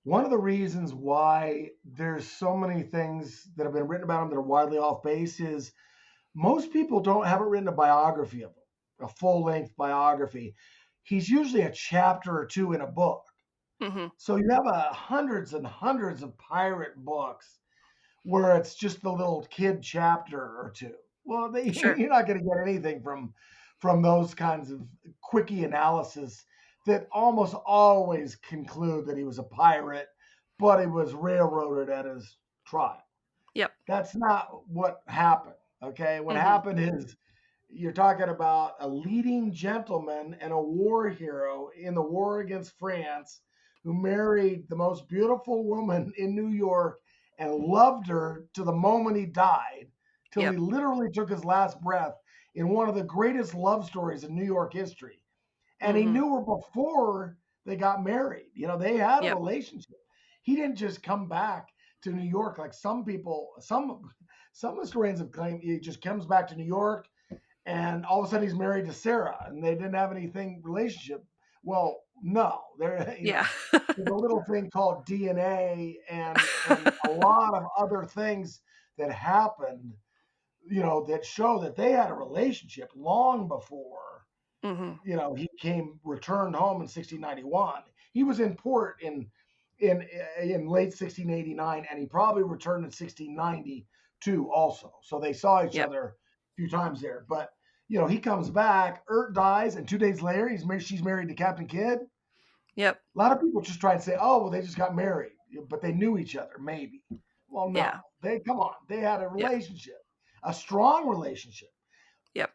one of the reasons why there's so many things that have been written about him that are widely off base is most people haven't written a biography of him, a full-length biography. He's usually a chapter or two in a book. Mm-hmm. So you have hundreds and hundreds of pirate books where it's just the little Kidd chapter or two. Well, you're not going to get anything from those kinds of quickie analysis that almost always conclude that he was a pirate, but he was railroaded at his trial. Yep. That's not what happened. Okay. What happened is you're talking about a leading gentleman and a war hero in the war against France who married the most beautiful woman in New York and loved her to the moment he died, till he literally took his last breath in one of the greatest love stories in New York history. And he knew her before they got married. They had a relationship. He didn't just come back to New York like some people, some historians have claimed he just comes back to New York and all of a sudden he's married to Sarah and they didn't have anything relationship. Well, no, there's a little thing called DNA and a lot of other things that happened, that show that they had a relationship long before, he returned home in 1691. He was in port in late 1689, and he probably returned in 1692 also. So they saw each other a few times there. But he comes back, dies, and 2 days later she's married to Captain Kidd. Yep. A lot of people just try and say, oh, well, they just got married, but they knew each other, maybe. Well, no, Yeah. come on. They had a Yeah. relationship, a strong relationship. Yep.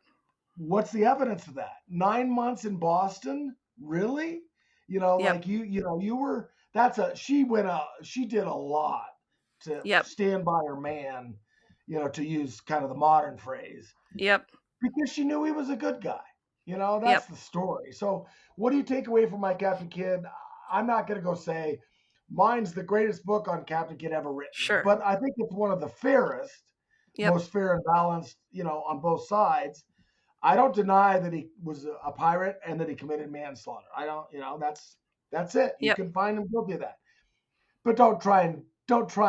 What's the evidence of that? 9 months in Boston? Really? Yep. Like you were, she did a lot to Yep. stand by her man, to use kind of the modern phrase, Yep. because she knew he was a good guy. That's Yep. the story. So what do you take away from my Captain Kidd? I'm not going to go say mine's the greatest book on Captain Kidd ever written, Sure. but I think it's one of the fairest, Yep. most fair and balanced, on both sides. I don't deny that he was a pirate and that he committed manslaughter. I don't, that's it. You Yep. can find him guilty of that. But don't try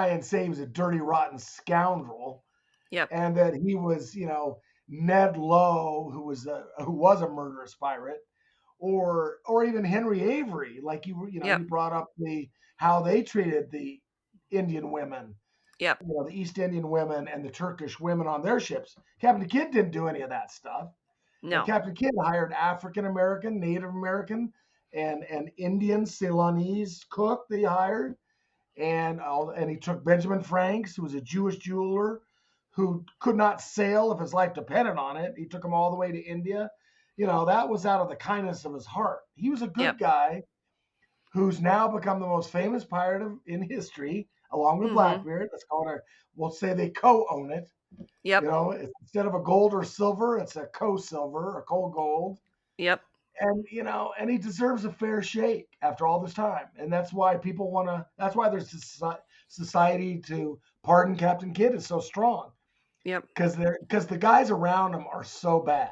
and say he was a dirty, rotten scoundrel. Yep. And that he was, Ned Lowe, who was a murderous pirate, or even Henry Avery, like you brought up how they treated the Indian women. Yep. The East Indian women and the Turkish women on their ships. Captain Kidd didn't do any of that stuff. No. And Captain Kidd hired African American, Native American, and Indian Ceylonese cook that he hired, and he took Benjamin Franks, who was a Jewish jeweler who could not sail if his life depended on it. He took him all the way to India. That was out of the kindness of his heart. He was a good guy who's now become the most famous pirate in history, along with Blackbeard. Let's call it we'll say they co-own it. Yep. Instead of a gold or silver, it's a co-silver, a co-gold. Yep. And, and he deserves a fair shake after all this time. And that's why that's why there's this society to pardon Captain Kidd is so strong. Yep. Because the guys around him are so bad.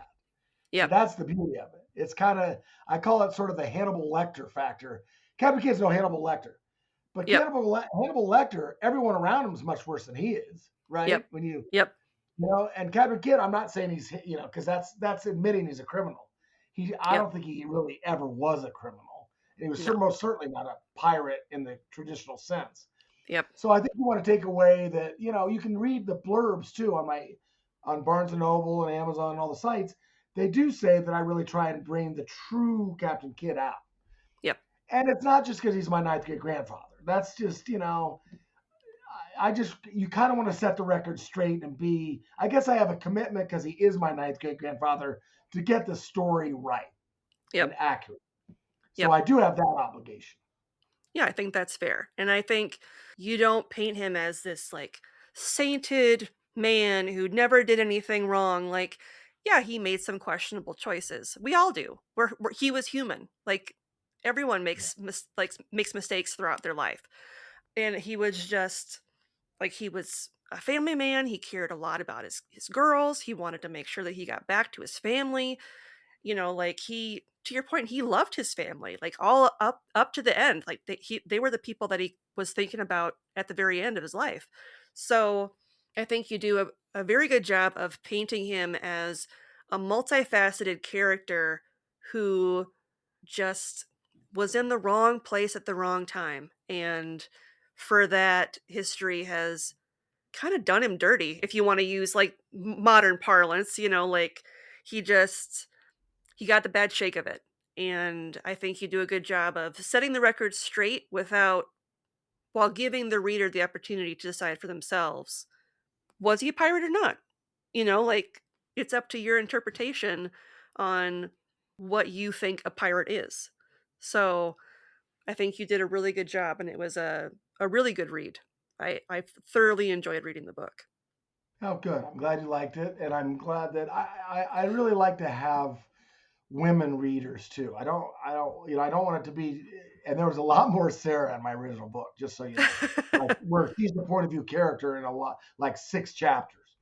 Yeah. So that's the beauty of it. It's kind of, I call it sort of the Hannibal Lecter factor. Captain Kidd's no Hannibal Lecter. But Hannibal Lecter, everyone around him is much worse than he is, right? Yep. And Captain Kidd, I'm not saying he's, because that's admitting he's a criminal. I don't think he really ever was a criminal. And he was most certainly not a pirate in the traditional sense. Yep. So I think you want to take away that, you can read the blurbs too on Barnes & Noble and Amazon and all the sites. They do say that I really try and bring the true Captain Kidd out. Yep. And it's not just because he's my ninth great grandfather. That's just, you kind of want to set the record straight and I guess I have a commitment because he is my ninth great grandfather to get the story right and accurate. So I do have that obligation. Yeah, I think that's fair. And I think you don't paint him as this like sainted man who never did anything wrong. Like, yeah, he made some questionable choices. We all do. He was human. Like everyone makes mistakes throughout their life. And he was just like, he was a family man. He cared a lot about his girls. He wanted to make sure that he got back to his family. To your point, he loved his family, like all up to the end. Like they were the people that he was thinking about at the very end of his life. So I think you do a very good job of painting him as a multifaceted character who just was in the wrong place at the wrong time. And for that, history has kind of done him dirty, if you want to use like modern parlance, like he got the bad shake of it. And I think you do a good job of setting the record straight while giving the reader the opportunity to decide for themselves, was he a pirate or not? It's up to your interpretation on what you think a pirate is. So I think you did a really good job, and it was a really good read. I thoroughly enjoyed reading the book. Oh, good. I'm glad you liked it. And I'm glad that I really like to have women readers too. I don't want it to be, and there was a lot more Sarah in my original book, just so you know, where she's the point of view character in a lot, like 6 chapters,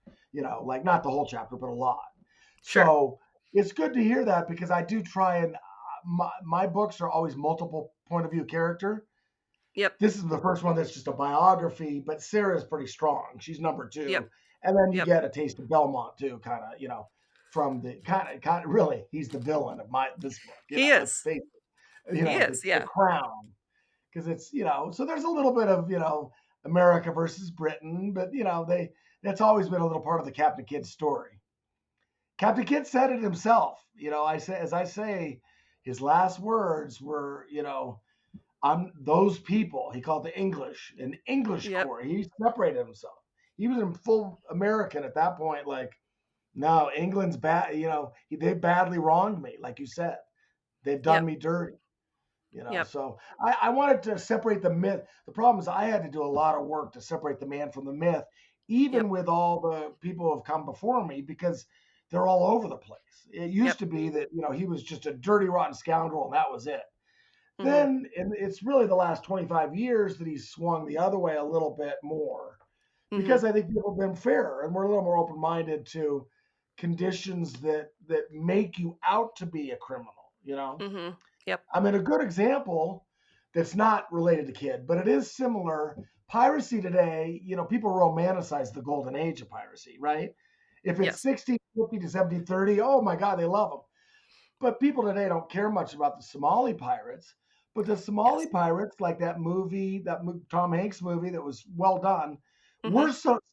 like not the whole chapter, but a lot. Sure. So it's good to hear that, because I do try and my books are always multiple point of view character. Yep. This is the first one that's just a biography, but Sarah's pretty strong. She's number 2. Yep. And then you get a taste of Belmont too, kind of, from the kind of really, he's the villain of this book. He is. He is, the crown, because it's so there's a little bit of America versus Britain, but that's always been a little part of the Captain Kidd story. Captain Kidd said it himself. As I say, his last words were, I'm those people. He called the English an English Yep. Corps. He separated himself. He was in full American at that point. Like, no, England's bad. They badly wronged me, like you said. They've done Yep. me dirty. Yep. So I wanted to separate the myth. The problem is I had to do a lot of work to separate the man from the myth, even Yep. with all the people who have come before me, because they're all over the place. It used Yep. to be that, he was just a dirty, rotten scoundrel and that was it. Mhm. Then, and it's really the last 25 years that he's swung the other way a little bit more, because I think people have been fairer and we're a little more open-minded to conditions that make you out to be a criminal, Mhm. Yep. I mean, a good example that's not related to Kidd, but it is similar. Piracy today, people romanticize the golden age of piracy, right? If it's Yes. 1650 to 1730, oh my God, they love them. But people today don't care much about the Somali pirates. But the Somali Yes. pirates, like that movie, Tom Hanks movie that was well done, Mhm. we're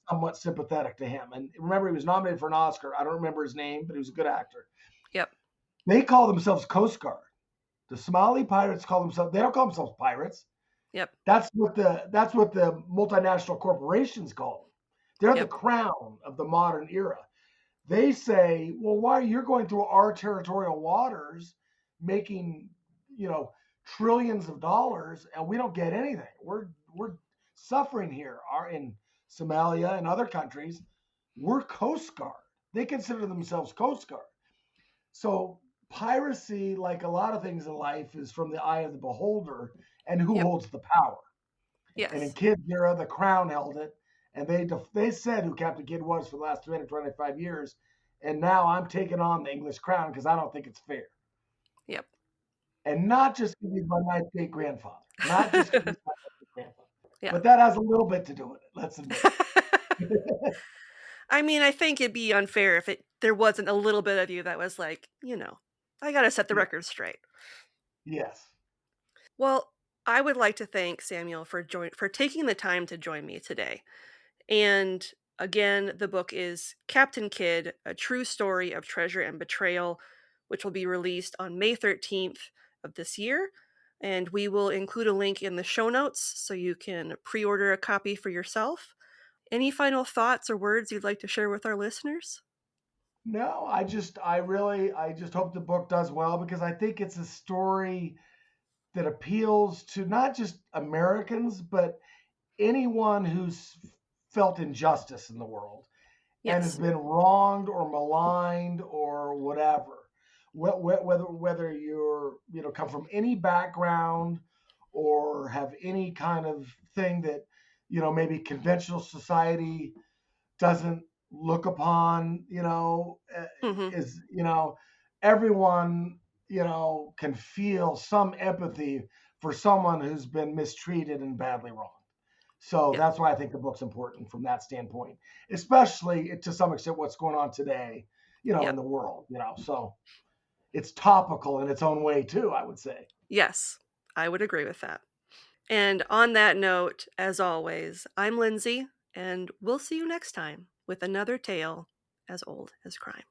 somewhat sympathetic to him. And remember, he was nominated for an Oscar. I don't remember his name, but he was a good actor. Yep. They call themselves Coast Guard. The Somali pirates call themselves, they don't call themselves pirates. Yep. That's what the multinational corporations call them. They're the Yep. crown of the modern era. They say, well, why you're going through our territorial waters making, trillions of dollars and we don't get anything. We're suffering here. In Somalia and other countries, we're Coast Guard. They consider themselves Coast Guard. So piracy, like a lot of things in life, is from the eye of the beholder and who Yep. holds the power. And in Yes. Kidd's era, the crown held it, and they said who Captain Kidd was for the last 325 years. And now I'm taking on the English crown because I don't think it's fair. Yep. And not just because he's my ninth great grandfather, not just because he's my ninth great grandfather, Yeah. but that has a little bit to do with it. Let's admit it. I mean, I think it'd be unfair if there wasn't a little bit of you that was like, I got to set the Yeah. record straight. Yes. Well, I would like to thank Samuel for taking the time to join me today. And again, the book is Captain Kidd: A True Story of Treasure and Betrayal, which will be released on May 13th of this year. And we will include a link in the show notes so you can pre-order a copy for yourself. Any final thoughts or words you'd like to share with our listeners? No, I just hope the book does well because I think it's a story that appeals to not just Americans, but anyone who's felt injustice in the world and has Yes. been wronged or maligned or whatever. Whether you're come from any background or have any kind of thing that maybe conventional society doesn't look upon, Mhm. is everyone can feel some empathy for someone who's been mistreated and badly wronged. So Yes. that's why I think the book's important from that standpoint, especially to some extent what's going on today, in Yep. the world, So it's topical in its own way too, I would say. Yes, I would agree with that. And on that note, as always, I'm Lindsay, and we'll see you next time with another tale as old as crime.